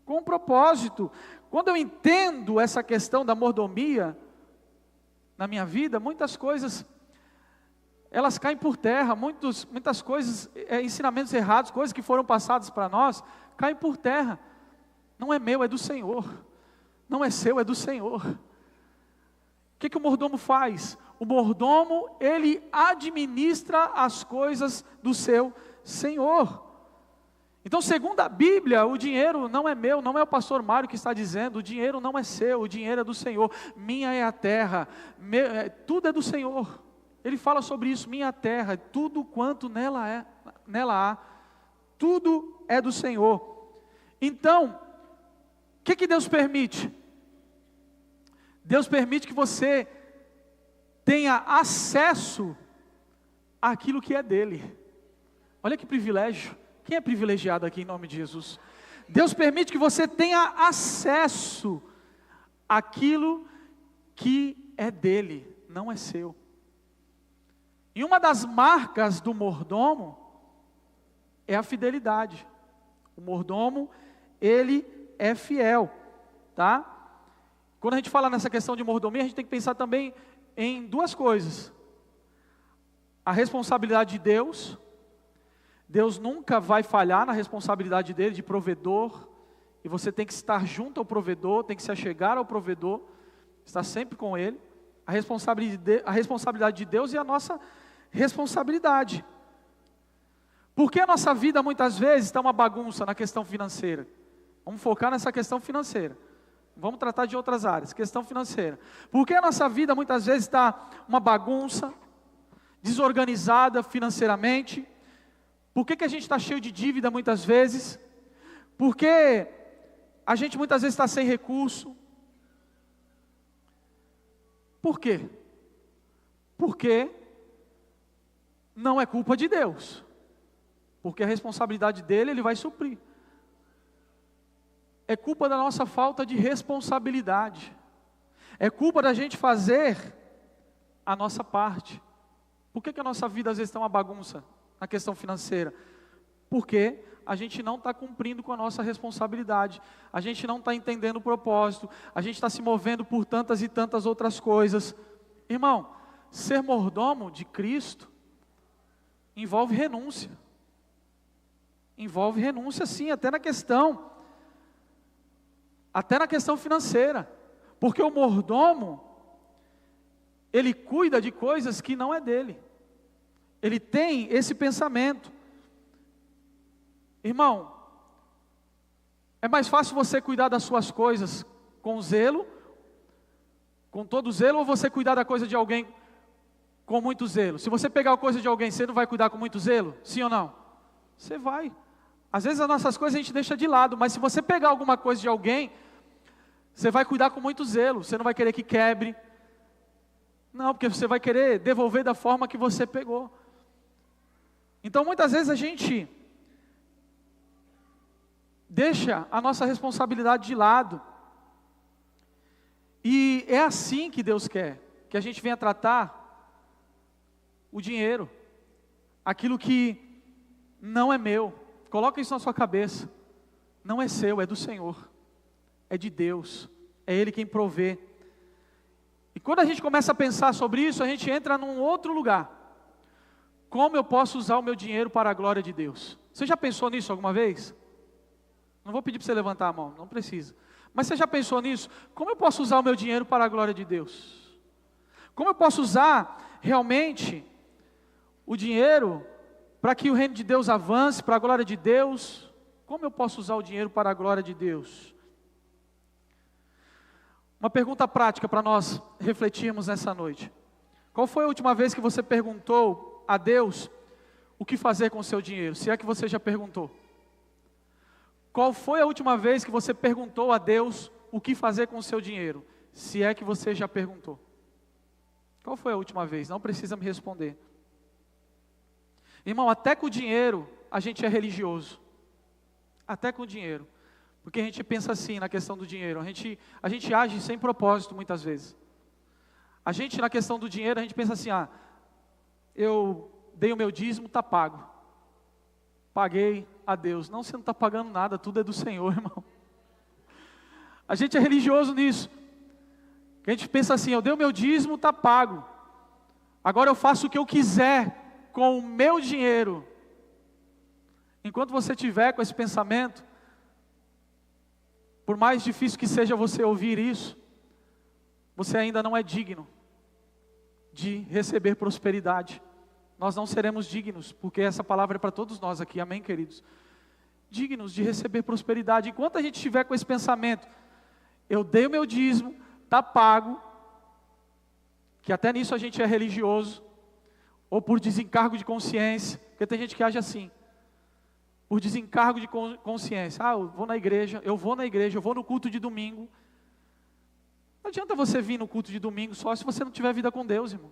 com propósito. Quando eu entendo essa questão da mordomia na minha vida, muitas coisas, elas caem por terra, muitas coisas, ensinamentos errados, coisas que foram passadas para nós, caem por terra. Não é meu, é do Senhor. Não é seu, é do Senhor. O que o mordomo faz? O mordomo, ele administra as coisas do seu Senhor. Então, segundo a Bíblia, o dinheiro não é meu, não é o pastor Mário que está dizendo, o dinheiro não é seu, o dinheiro é do Senhor, minha é a terra, tudo é do Senhor. Ele fala sobre isso, minha terra, tudo quanto nela há, tudo é do Senhor. Então, o que Deus permite? Deus permite que você tenha acesso àquilo que é dele. Olha que privilégio. Quem é privilegiado aqui em nome de Jesus? Deus permite que você tenha acesso àquilo que é dele, não é seu. E uma das marcas do mordomo é a fidelidade. O mordomo, ele é fiel, tá? Quando a gente fala nessa questão de mordomia, a gente tem que pensar também em duas coisas. A responsabilidade de Deus. Deus nunca vai falhar na responsabilidade dele de provedor, e você tem que estar junto ao provedor, tem que se achegar ao provedor, estar sempre com ele. A responsabilidade de Deus e a nossa responsabilidade. Porque a nossa vida muitas vezes está uma bagunça na questão financeira. Vamos focar nessa questão financeira. Vamos tratar de outras áreas, questão financeira. Porque a nossa vida muitas vezes está uma bagunça, desorganizada financeiramente. Por que a gente está cheio de dívida muitas vezes? Porque a gente muitas vezes está sem recurso. Por quê? Porque não é culpa de Deus. Porque a responsabilidade dele, ele vai suprir. É culpa da nossa falta de responsabilidade. É culpa da gente fazer a nossa parte. Por que a nossa vida às vezes está uma bagunça na questão financeira? Porque a gente não está cumprindo com a nossa responsabilidade. A gente não está entendendo o propósito. A gente está se movendo por tantas e tantas outras coisas. Irmão, ser mordomo de Cristo envolve renúncia. Envolve renúncia sim, até na questão financeira. Porque o mordomo, ele cuida de coisas que não é dele. Ele tem esse pensamento. Irmão, É mais fácil você cuidar das suas coisas com zelo, com todo zelo, ou você cuidar da coisa de alguém com muito zelo? Se você pegar a coisa de alguém, você não vai cuidar com muito zelo? Sim ou não? Você vai. Às vezes as nossas coisas a gente deixa de lado, mas se você pegar alguma coisa de alguém, você vai cuidar com muito zelo, você não vai querer que quebre. Não, porque você vai querer devolver da forma que você pegou. Então muitas vezes a gente deixa a nossa responsabilidade de lado. E é assim que Deus quer, que a gente venha tratar o dinheiro, aquilo que não é meu. Coloca isso na sua cabeça. Não é seu, é do Senhor. É de Deus. É Ele quem provê. E quando a gente começa a pensar sobre isso, a gente entra num outro lugar. Como eu posso usar o meu dinheiro para a glória de Deus? Você já pensou nisso alguma vez? Não vou pedir para você levantar a mão, não precisa. Mas você já pensou nisso? Como eu posso usar o meu dinheiro para a glória de Deus? Como eu posso usar realmente o dinheiro para que o reino de Deus avance, para a glória de Deus? Como eu posso usar o dinheiro para a glória de Deus? Uma pergunta prática para nós refletirmos nessa noite. Qual foi a última vez que você perguntou a Deus o que fazer com o seu dinheiro? Se é que você já perguntou. Qual foi a última vez que você perguntou a Deus o que fazer com o seu dinheiro? Se é que você já perguntou. Qual foi a última vez? Não precisa me responder. Irmão, até com o dinheiro a gente é religioso. Até com o dinheiro. Porque a gente pensa assim na questão do dinheiro. A gente age sem propósito muitas vezes. A gente na questão do dinheiro, a gente pensa assim, eu dei o meu dízimo, está pago. Paguei a Deus. Não, você não está pagando nada, tudo é do Senhor, irmão. A gente é religioso nisso. A gente pensa assim, eu dei o meu dízimo, está pago. Agora eu faço o que eu quiser com o meu dinheiro. Enquanto você tiver com esse pensamento, por mais difícil que seja você ouvir isso, você ainda não é digno de receber prosperidade. Nós não seremos dignos, porque essa palavra é para todos nós aqui, amém, queridos? Dignos de receber prosperidade. Enquanto a gente estiver com esse pensamento, eu dei o meu dízimo, está pago, que até nisso a gente é religioso, ou por desencargo de consciência, porque tem gente que age assim, por desencargo de consciência. Eu vou na igreja, eu vou no culto de domingo. Não adianta você vir no culto de domingo só se você não tiver vida com Deus, irmão.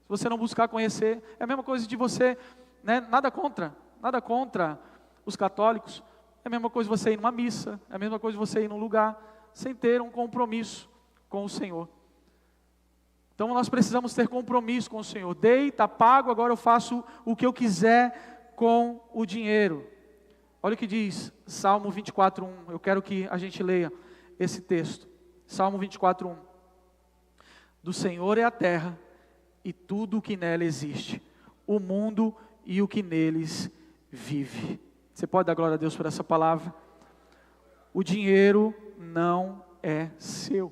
Se você não buscar conhecer, é a mesma coisa de você, né, nada contra os católicos, é a mesma coisa você ir numa missa, é a mesma coisa você ir num lugar, sem ter um compromisso com o Senhor. Então nós precisamos ter compromisso com o Senhor. Dei, está pago, agora eu faço o que eu quiser com o dinheiro. Olha o que diz Salmo 24:1, eu quero que a gente leia esse texto. Salmo 24:1. Do Senhor é a terra e tudo o que nela existe, o mundo e o que neles vive. Você pode dar glória a Deus por essa palavra? O dinheiro não é seu,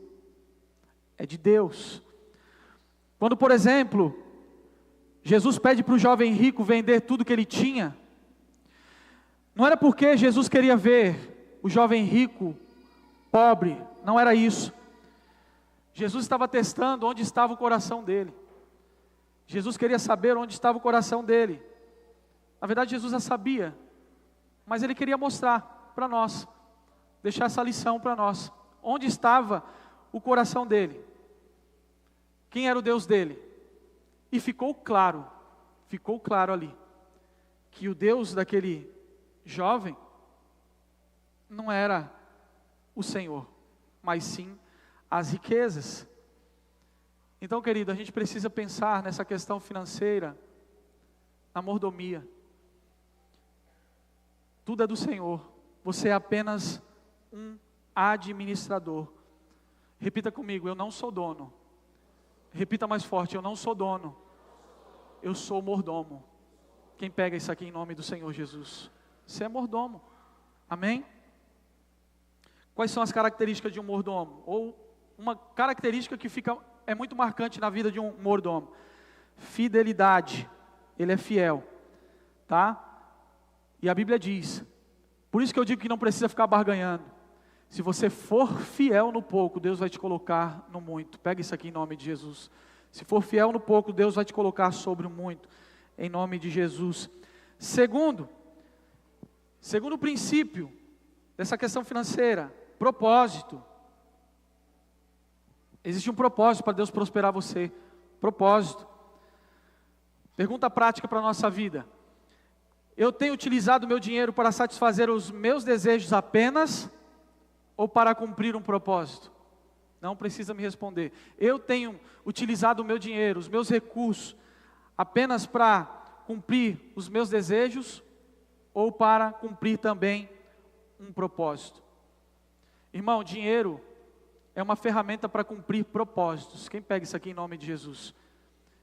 é de Deus. Quando, por exemplo, Jesus pede para o jovem rico vender tudo que ele tinha, não era porque Jesus queria ver o jovem rico pobre, não era isso. Jesus estava testando onde estava o coração dele. Jesus queria saber onde estava o coração dele. Na verdade, Jesus já sabia, mas ele queria mostrar para nós, deixar essa lição para nós. Onde estava o coração dele? Quem era o Deus dele? E ficou claro ali, que o Deus daquele jovem não era o Senhor, mas sim as riquezas. Então, querido, a gente precisa pensar nessa questão financeira, na mordomia. Tudo é do Senhor, você é apenas um administrador. Repita comigo, eu não sou dono. Repita mais forte, eu não sou dono, eu sou mordomo. Quem pega isso aqui em nome do Senhor Jesus? Você é mordomo, amém? Quais são as características de um mordomo? Ou uma característica que é muito marcante na vida de um mordomo: fidelidade. Ele é fiel, tá? E a Bíblia diz, por isso que eu digo que não precisa ficar barganhando. Se você for fiel no pouco, Deus vai te colocar no muito. Pega isso aqui em nome de Jesus. Se for fiel no pouco, Deus vai te colocar sobre o muito, em nome de Jesus. Segundo princípio dessa questão financeira, propósito. Existe um propósito para Deus prosperar você. Propósito. Pergunta prática para a nossa vida. Eu tenho utilizado o meu dinheiro para satisfazer os meus desejos apenas ou para cumprir um propósito? Não precisa me responder. Eu tenho utilizado o meu dinheiro, os meus recursos, apenas para cumprir os meus desejos ou para cumprir também um propósito? Irmão, dinheiro é uma ferramenta para cumprir propósitos. Quem pega isso aqui em nome de Jesus?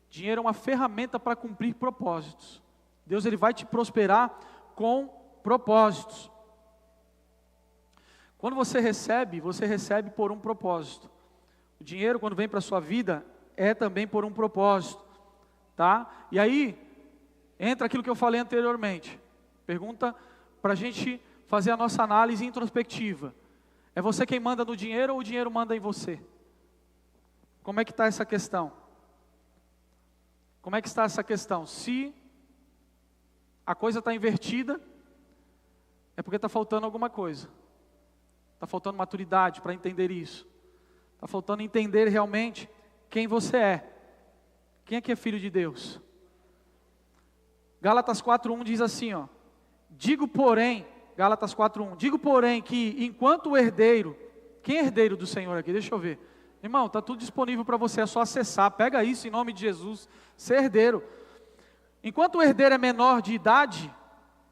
Dinheiro é uma ferramenta para cumprir propósitos. Deus, Ele vai te prosperar com propósitos. Quando você recebe por um propósito. O dinheiro, quando vem para a sua vida, é também por um propósito, tá? E aí, entra aquilo que eu falei anteriormente. Pergunta para a gente fazer a nossa análise introspectiva. É você quem manda no dinheiro ou o dinheiro manda em você? Como é que está essa questão? Como é que está essa questão? Se a coisa está invertida, é porque está faltando alguma coisa. Está faltando maturidade para entender isso. Está faltando entender realmente quem você é. Quem é que é filho de Deus? Gálatas 4:1 diz assim, ó. Digo porém, Gálatas 4:1, digo porém que enquanto o herdeiro, quem é herdeiro do Senhor aqui? Deixa eu ver. Irmão, está tudo disponível para você, é só acessar. Pega isso em nome de Jesus, ser herdeiro. Enquanto o herdeiro é menor de idade,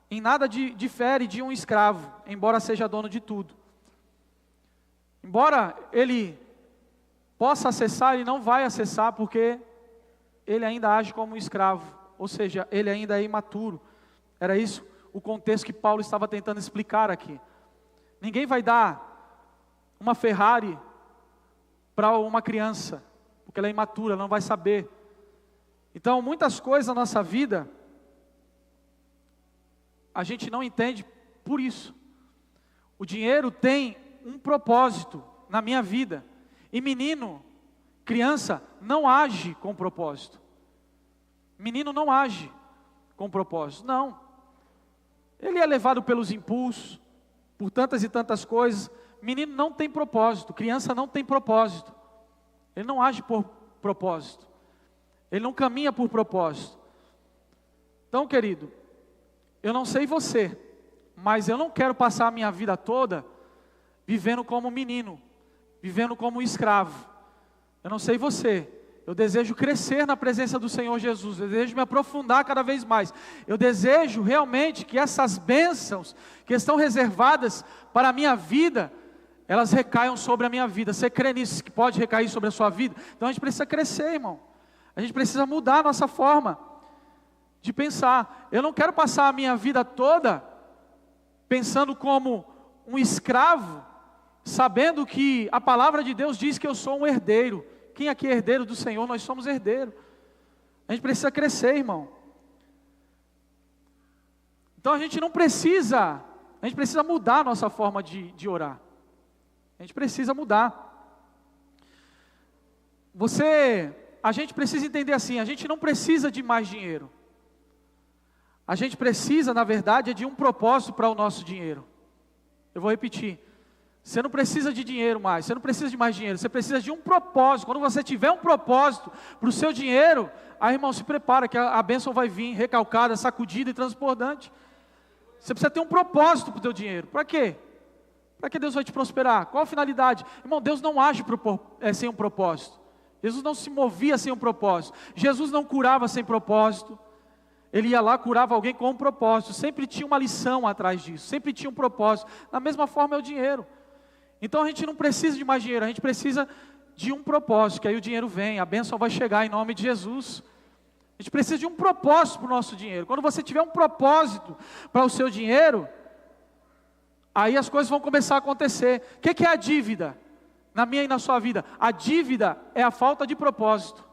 em nada difere de um escravo, embora seja dono de tudo. Embora ele possa acessar, ele não vai acessar porque ele ainda age como um escravo, ou seja, ele ainda é imaturo. Era isso o contexto que Paulo estava tentando explicar aqui. Ninguém vai dar uma Ferrari para uma criança, porque ela é imatura, ela não vai saber. Então, muitas coisas na nossa vida, a gente não entende por isso. O dinheiro tem um propósito na minha vida. E menino, criança, não age com propósito. Menino não age com propósito, não. Ele é levado pelos impulsos, por tantas e tantas coisas. Menino não tem propósito, criança não tem propósito. Ele não age por propósito. Ele não caminha por propósito. Então, querido, eu não sei você, mas eu não quero passar a minha vida toda vivendo como menino, vivendo como escravo. Eu não sei você, eu desejo crescer na presença do Senhor Jesus, eu desejo me aprofundar cada vez mais. Eu desejo realmente que essas bênçãos que estão reservadas para a minha vida, elas recaiam sobre a minha vida. Você crê nisso, que pode recair sobre a sua vida? Então a gente precisa crescer, irmão. A gente precisa mudar a nossa forma de pensar. Eu não quero passar a minha vida toda pensando como um escravo, sabendo que a palavra de Deus diz que eu sou um herdeiro. Quem aqui é herdeiro do Senhor? Nós somos herdeiros. A gente precisa crescer, irmão. Então a gente precisa mudar a nossa forma de orar. A gente precisa mudar. A gente precisa entender assim, a gente não precisa de mais dinheiro. A gente precisa, na verdade, de um propósito para o nosso dinheiro. Eu vou repetir. Você não precisa de dinheiro mais, você não precisa de mais dinheiro, você precisa de um propósito. Quando você tiver um propósito para o seu dinheiro, aí, irmão, se prepara que a bênção vai vir recalcada, sacudida e transbordante. Você precisa ter um propósito para o teu dinheiro. Para quê? Para que Deus vai te prosperar? Qual a finalidade? Irmão, Deus não age sem um propósito. Jesus não se movia sem um propósito. Jesus não curava sem propósito. Ele ia lá, curava alguém com um propósito. Sempre tinha uma lição atrás disso. Sempre tinha um propósito. Da mesma forma é o dinheiro. Então a gente não precisa de mais dinheiro. A gente precisa de um propósito. Que aí o dinheiro vem. A bênção vai chegar em nome de Jesus. A gente precisa de um propósito para o nosso dinheiro. Quando você tiver um propósito para o seu dinheiro, aí as coisas vão começar a acontecer. O que é a dívida? Na minha e na sua vida. A dívida é a falta de propósito.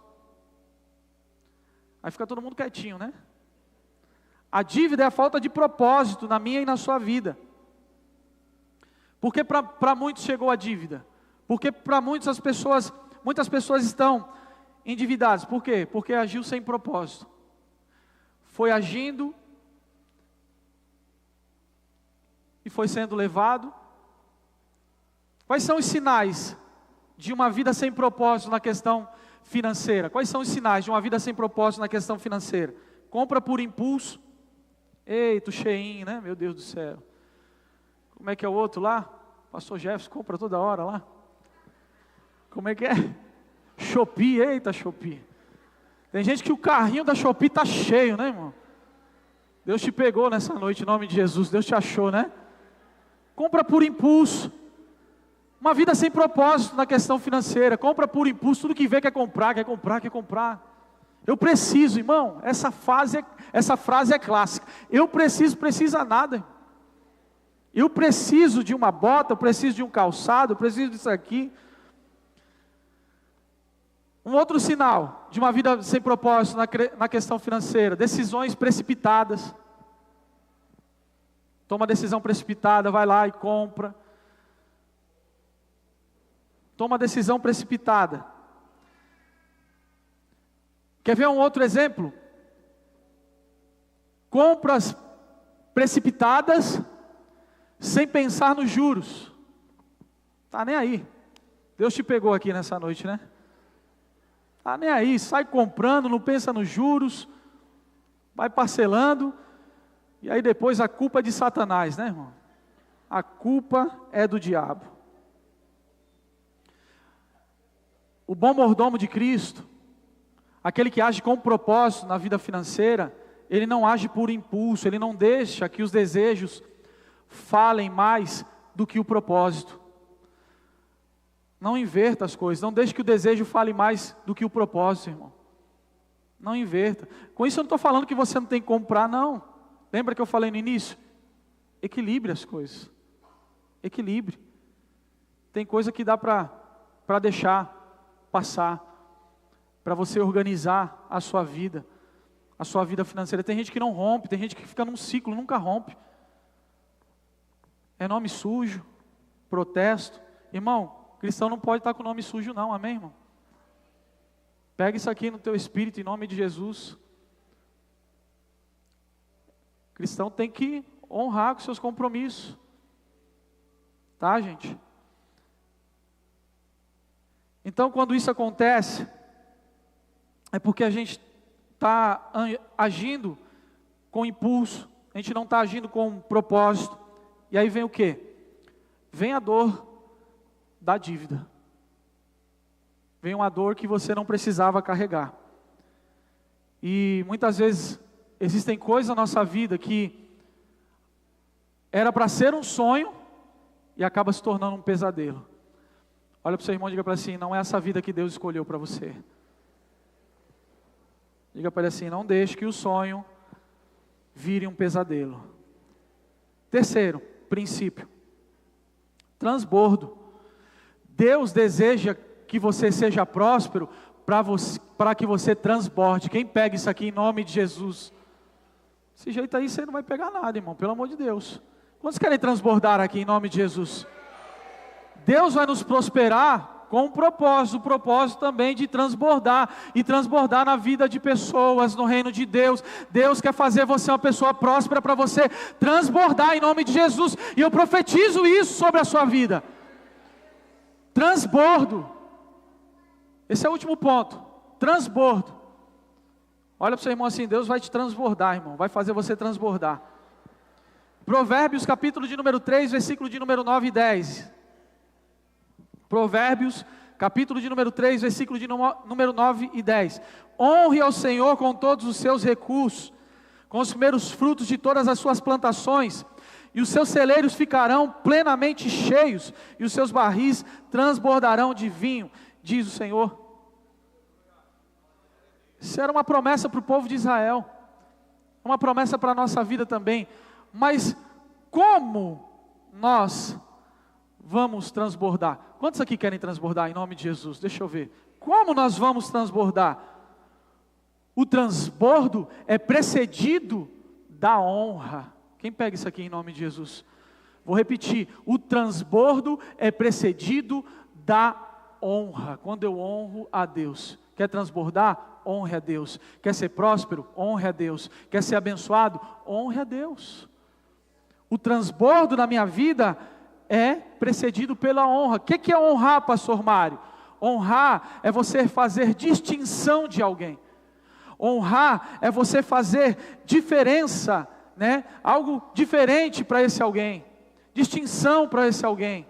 Aí fica todo mundo quietinho, né? A dívida é a falta de propósito na minha e na sua vida. Porque para muitos chegou a dívida. Porque para muitas pessoas estão endividadas. Por quê? Porque agiu sem propósito. Foi agindo e foi sendo levado. Quais são os sinais de uma vida sem propósito na questão financeira? Quais são os sinais de uma vida sem propósito na questão financeira? Compra por impulso. Eita, cheinho, né? Meu Deus do céu. Como é que é o outro lá? Pastor Jefferson compra toda hora lá. Como é que é? Shopee, eita Shopee. Tem gente que o carrinho da Shopee está cheio, né, irmão? Deus te pegou nessa noite, em nome de Jesus. Deus te achou, né? Compra por impulso. Uma vida sem propósito na questão financeira. Compra por impulso, tudo que vê quer comprar, quer comprar, quer comprar. Eu preciso, irmão, essa frase é clássica. Eu preciso, precisa nada. Eu preciso de uma bota, eu preciso de um calçado, eu preciso disso aqui. Um outro sinal de uma vida sem propósito na questão financeira: decisões precipitadas. Toma decisão precipitada, vai lá e compra. Toma decisão precipitada. Quer ver um outro exemplo? Compras precipitadas, sem pensar nos juros. Tá nem aí. Deus te pegou aqui nessa noite, né? Tá nem aí, sai comprando, não pensa nos juros, vai parcelando, e aí depois a culpa é de Satanás, né, irmão? A culpa é do diabo. O bom mordomo de Cristo, aquele que age com propósito na vida financeira, ele não age por impulso, ele não deixa que os desejos falem mais do que o propósito. Não inverta as coisas, não deixe que o desejo fale mais do que o propósito, irmão. Não inverta. Com isso eu não estou falando que você não tem que comprar, não. Lembra que eu falei no início? Equilibre as coisas. Equilibre. Tem coisa que dá para deixar passar, para você organizar a sua vida financeira. Tem gente que não rompe, tem gente que fica num ciclo, nunca rompe. É nome sujo, protesto. Irmão, cristão não pode estar com nome sujo não, amém, irmão? Pega isso aqui no teu espírito, em nome de Jesus. Cristão tem que honrar com seus compromissos. Tá, gente? Então, quando isso acontece, é porque a gente está agindo com impulso, a gente não está agindo com propósito. E aí vem o quê? Vem a dor da dívida. Vem uma dor que você não precisava carregar. E muitas vezes existem coisas na nossa vida que era para ser um sonho e acaba se tornando um pesadelo. Olha para o seu irmão e diga para ele assim: não é essa vida que Deus escolheu para você. Diga para ele assim: não deixe que o sonho vire um pesadelo. Terceiro princípio: transbordo. Deus deseja que você seja próspero para que você transborde. Quem pega isso aqui em nome de Jesus? Desse jeito aí você não vai pegar nada, irmão, pelo amor de Deus. Quantos querem transbordar aqui em nome de Jesus? Deus vai nos prosperar com um propósito, o propósito também de transbordar, e transbordar na vida de pessoas, no reino de Deus. Deus quer fazer você uma pessoa próspera para você transbordar em nome de Jesus, e eu profetizo isso sobre a sua vida. Transbordo. Esse é o último ponto, transbordo. Olha para o seu irmão assim: Deus vai te transbordar, irmão, vai fazer você transbordar. Provérbios capítulo de número 3, versículo de número 9 e 10. Provérbios, capítulo de número 3, versículo de número 9 e 10. Honre ao Senhor com todos os seus recursos, com os primeiros frutos de todas as suas plantações, e os seus celeiros ficarão plenamente cheios, e os seus barris transbordarão de vinho, diz o Senhor. Isso era uma promessa para o povo de Israel, uma promessa para a nossa vida também. Mas como nós vamos transbordar? Quantos aqui querem transbordar em nome de Jesus? Deixa eu ver. Como nós vamos transbordar? O transbordo é precedido da honra. Quem pega isso aqui em nome de Jesus? Vou repetir, o transbordo é precedido da honra. Quando eu honro a Deus. Quer transbordar? Honre a Deus. Quer ser próspero? Honre a Deus. Quer ser abençoado? Honre a Deus. O transbordo na minha vida é precedido pela honra. O que é honrar, pastor Mário? Honrar é você fazer distinção de alguém. Honrar é você fazer diferença, né? Algo diferente para esse alguém. Distinção para esse alguém.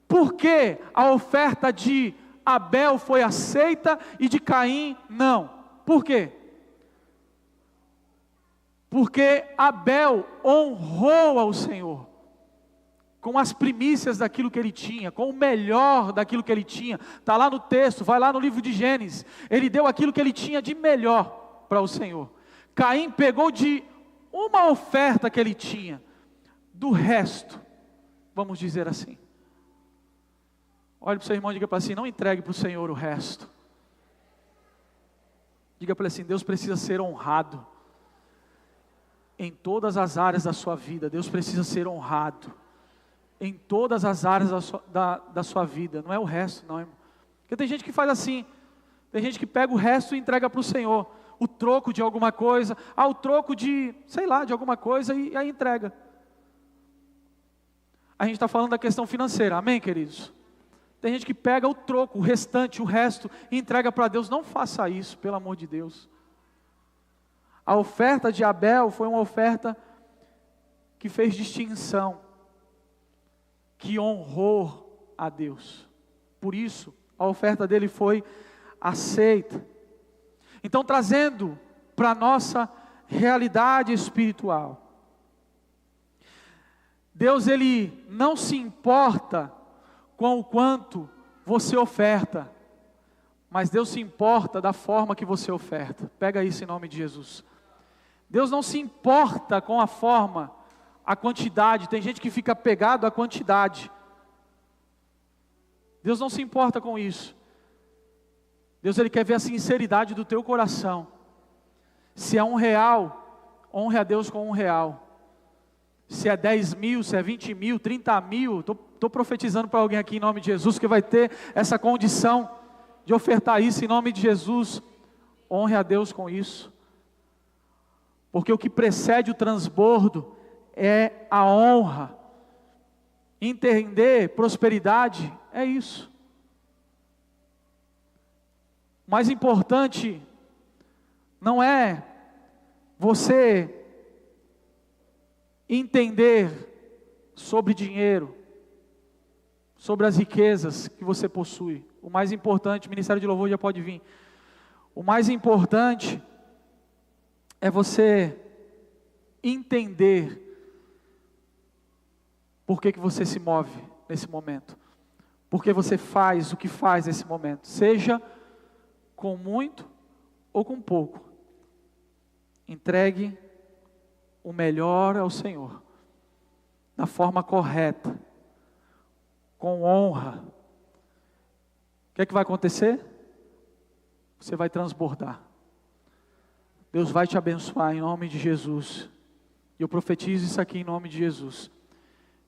Por que a oferta de Abel foi aceita e de Caim não? Por quê? Porque Abel honrou ao Senhor com as primícias daquilo que ele tinha, com o melhor daquilo que ele tinha. Está lá no texto, vai lá no livro de Gênesis. Ele deu aquilo que ele tinha de melhor para o Senhor. Caim pegou de uma oferta que ele tinha, do resto, vamos dizer assim. Olhe para o seu irmão e diga para ele assim: não entregue para o Senhor o resto. Diga para ele assim: Deus precisa ser honrado. Em todas as áreas da sua vida, Deus precisa ser honrado. Em todas as áreas da sua vida, não é o resto não, irmão. Porque tem gente que faz assim, tem gente que pega o resto e entrega para o Senhor. O troco de alguma coisa, o troco de, sei lá, de alguma coisa e aí entrega. A gente está falando da questão financeira, amém, queridos? Tem gente que pega o troco, o restante, o resto e entrega para Deus. Não faça isso, pelo amor de Deus. A oferta de Abel foi uma oferta que fez distinção, que honrou a Deus. Por isso, a oferta dele foi aceita. Então, trazendo para a nossa realidade espiritual, Deus, Ele não se importa com o quanto você oferta, mas Deus se importa da forma que você oferta. Pega isso em nome de Jesus. Deus não se importa com a forma, a quantidade. Tem gente que fica pegado à quantidade. Deus não se importa com isso. Deus, Ele quer ver a sinceridade do teu coração. Se é R$1, honre a Deus com R$1. Se é 10 mil, se é 20 mil, 30 mil, estou profetizando para alguém aqui em nome de Jesus, que vai ter essa condição de ofertar isso em nome de Jesus. Honre a Deus com isso. Porque o que precede o transbordo é a honra. Entender prosperidade é isso. O mais importante não é você entender sobre dinheiro, sobre as riquezas que você possui. O mais importante, o Ministério de Louvor já pode vir. O mais importante é você entender por que você se move nesse momento. Por que você faz o que faz nesse momento. Seja com muito ou com pouco. Entregue o melhor ao Senhor, da forma correta, com honra. O que é que vai acontecer? Você vai transbordar. Deus vai te abençoar em nome de Jesus. E eu profetizo isso aqui em nome de Jesus.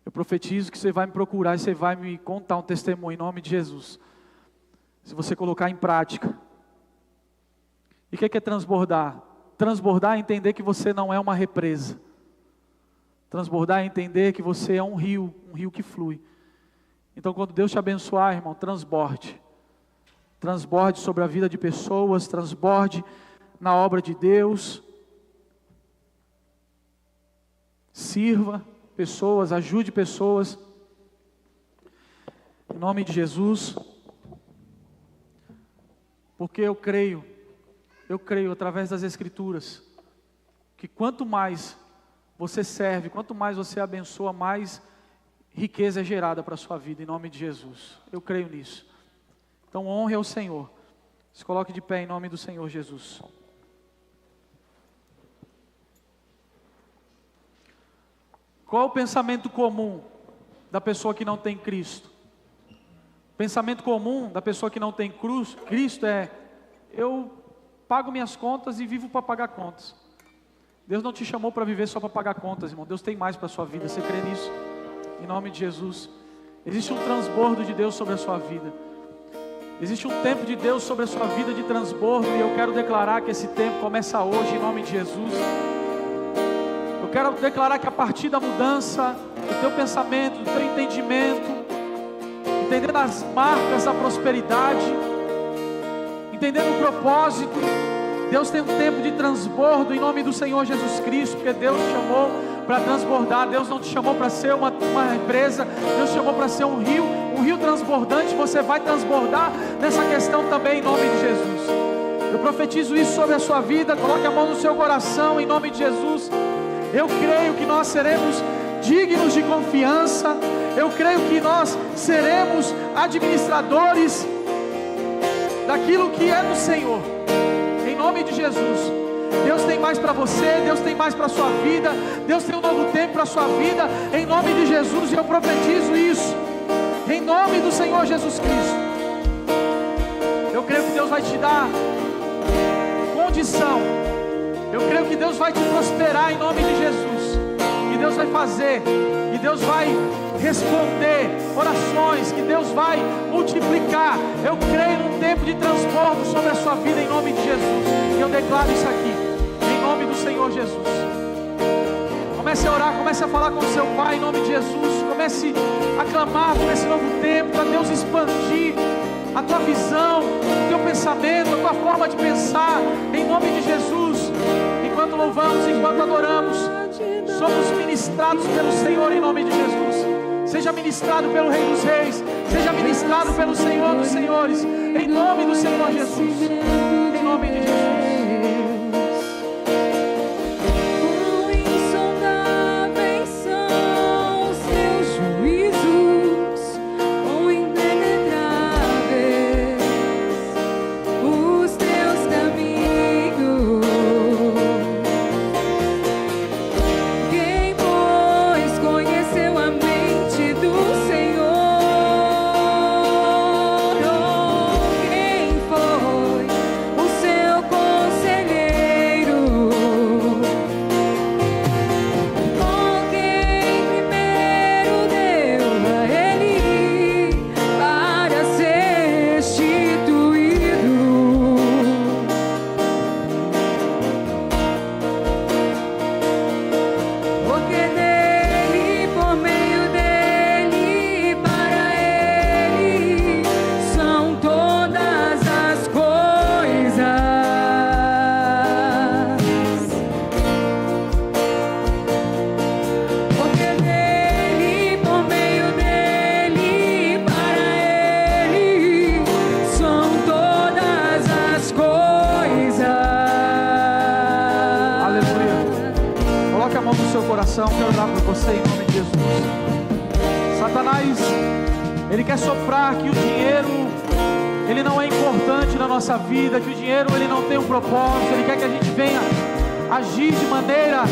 Eu profetizo que você vai me procurar e você vai me contar um testemunho em nome de Jesus. Se você colocar em prática. E o que é transbordar? Transbordar é entender que você não é uma represa. Transbordar é entender que você é um rio que flui. Então, quando Deus te abençoar, irmão, transborde. Transborde sobre a vida de pessoas, transborde na obra de Deus. Sirva pessoas, ajude pessoas. Em nome de Jesus. Porque eu creio através das Escrituras, que quanto mais você serve, quanto mais você abençoa, mais riqueza é gerada para a sua vida, em nome de Jesus. Eu creio nisso. Então honre ao Senhor. Se coloque de pé em nome do Senhor Jesus. Qual o pensamento comum da pessoa que não tem Cristo? O pensamento comum da pessoa que não tem Cristo é: eu pago minhas contas e vivo para pagar contas. Deus não te chamou para viver só para pagar contas, irmão. Deus tem mais para a sua vida, você crê nisso? em nome de Jesus. Existe um transbordo de Deus sobre a sua vida. Existe um tempo de Deus sobre a sua vida de transbordo, e eu quero declarar que esse tempo começa hoje, em nome de Jesus. Eu quero declarar que a partir da mudança do teu pensamento, do teu entendimento, entendendo as marcas da prosperidade, entendendo o propósito, Deus tem um tempo de transbordo em nome do Senhor Jesus Cristo, porque Deus te chamou para transbordar. Deus não te chamou para ser uma empresa, Deus te chamou para ser um rio transbordante. Você vai transbordar nessa questão também em nome de Jesus. Eu profetizo isso sobre a sua vida. Coloque a mão no seu coração em nome de Jesus. Eu creio que nós seremos dignos de confiança. Eu creio que nós seremos administradores daquilo que é do Senhor, em nome de Jesus. Deus tem mais para você, Deus tem mais para a sua vida, Deus tem um novo tempo para a sua vida, em nome de Jesus. E eu profetizo isso, em nome do Senhor Jesus Cristo. Eu creio que Deus vai te dar condição, eu creio que Deus vai te prosperar em nome de Jesus, que Deus vai fazer, que Deus vai responder orações, que Deus vai multiplicar. Eu creio num tempo de transbordo sobre a sua vida em nome de Jesus, e eu declaro isso aqui, em nome do Senhor Jesus. Comece a orar, comece a falar com o seu Pai em nome de Jesus. Comece a clamar por esse novo tempo, para Deus expandir a tua visão, o teu pensamento, a tua forma de pensar, em nome de Jesus. Enquanto louvamos, enquanto adoramos, somos ministrados pelo Senhor em nome de Jesus. Seja ministrado pelo Rei dos Reis, seja ministrado pelo Senhor dos Senhores, em nome do Senhor Jesus, em nome de Jesus. Quero orar por você em nome de Jesus. Satanás, ele quer soprar que o dinheiro, ele não é importante na nossa vida, que o dinheiro ele não tem um propósito. Ele quer que a gente venha agir de maneira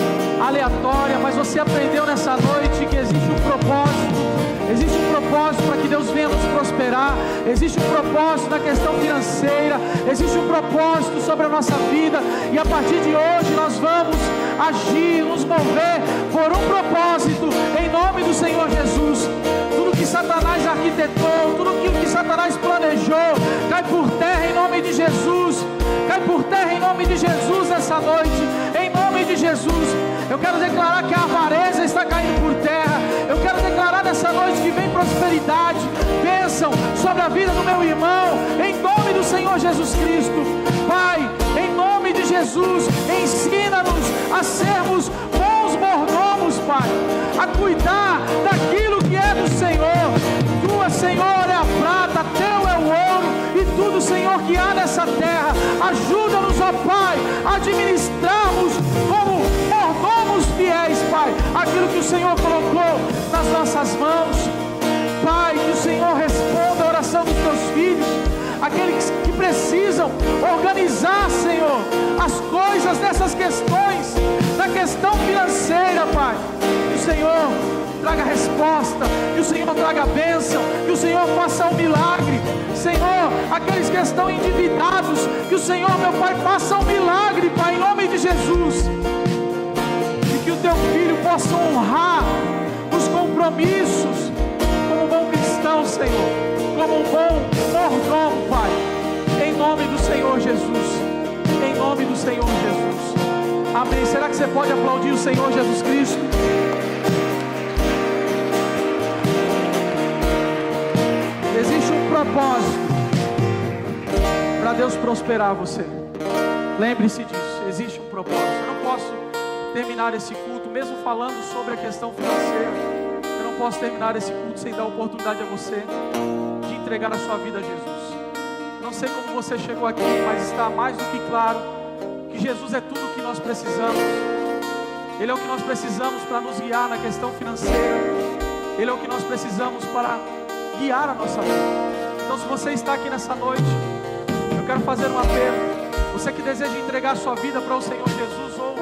aleatória, mas você aprendeu nessa noite que existe um propósito. Existe um propósito para que Deus venha nos prosperar. Existe um propósito na questão financeira. Existe um propósito sobre a nossa vida. E a partir de hoje nós vamos agir, nos mover por um propósito, em nome do Senhor Jesus. Tudo que Satanás arquitetou, tudo aquilo que Satanás planejou, cai por terra em nome de Jesus. Cai por terra em nome de Jesus essa noite, em nome de Jesus. Eu quero declarar que a avareza está caindo por terra. Eu quero declarar nessa noite que vem prosperidade, bênção sobre a vida do meu irmão, em nome do Senhor Jesus Cristo. Pai, em nome de Jesus, ensina-nos a sermos bons mordomos, Pai, a cuidar daquilo que é do Senhor. Tua, Senhor, é a prata, teu é o ouro, e tudo, Senhor, que há nessa terra. Ajuda-nos, ó Pai, a administrarmos como mordomos fiéis, Pai, aquilo que o Senhor colocou nas nossas mãos. Pai, que o Senhor responda a oração dos teus filhos, aqueles que precisam organizar, Senhor, as coisas dessas questões, da questão financeira, Pai. Que o Senhor traga resposta, que o Senhor traga bênção, que o Senhor faça um milagre. Senhor, aqueles que estão endividados, que o Senhor, meu Pai, faça um milagre, Pai, em nome de Jesus. E que o teu filho possa honrar os compromissos Senhor, como um bom mordomo, Pai, em nome do Senhor Jesus, em nome do Senhor Jesus. Amém. Será que você pode aplaudir o Senhor Jesus Cristo? Existe um propósito para Deus prosperar você. Lembre-se disso, existe um propósito. Eu não posso terminar esse culto, mesmo falando sobre a questão financeira, eu não posso terminar esse culto sem dar oportunidade a você de entregar a sua vida a Jesus. Não sei como você chegou aqui, mas está mais do que claro que Jesus é tudo o que nós precisamos. Ele é o que nós precisamos para nos guiar na questão financeira. Ele é o que nós precisamos para guiar a nossa vida. Então, se você está aqui nessa noite, eu quero fazer um apelo. Você que deseja entregar a sua vida para o Senhor Jesus, ou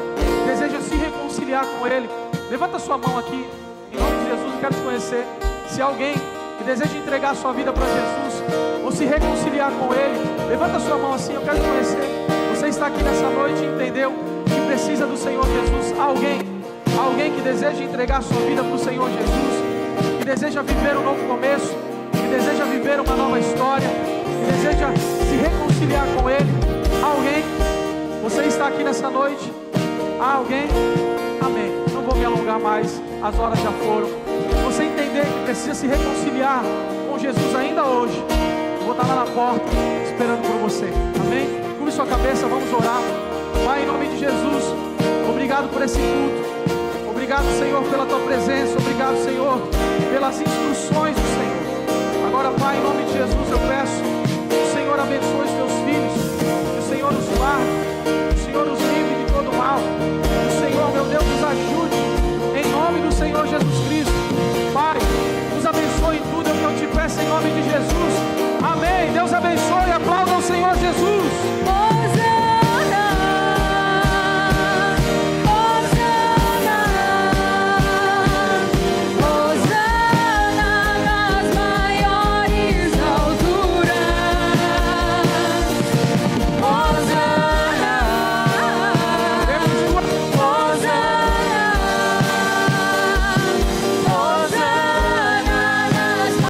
deseja se reconciliar com Ele, levanta a sua mão aqui, em nome de Jesus. Eu quero te conhecer. Se alguém que deseja entregar a sua vida para Jesus, ou se reconciliar com Ele, levanta a sua mão assim, eu quero te conhecer. Você está aqui nessa noite e entendeu que precisa do Senhor Jesus. Alguém que deseja entregar a sua vida para o Senhor Jesus, que deseja viver um novo começo, que deseja viver uma nova história, que deseja se reconciliar com Ele. Alguém? Você está aqui nessa noite? Alguém? Amém. Não vou me alongar mais, as horas já foram. Se você entender que precisa se reconciliar com Jesus ainda hoje, eu vou estar lá na porta esperando por você. Amém? Curve sua cabeça, vamos orar. Pai, em nome de Jesus, obrigado por esse culto. Obrigado, Senhor, pela tua presença. Obrigado, Senhor, pelas instruções do Senhor. Agora, Pai, em nome de Jesus, eu peço que o Senhor abençoe os teus filhos.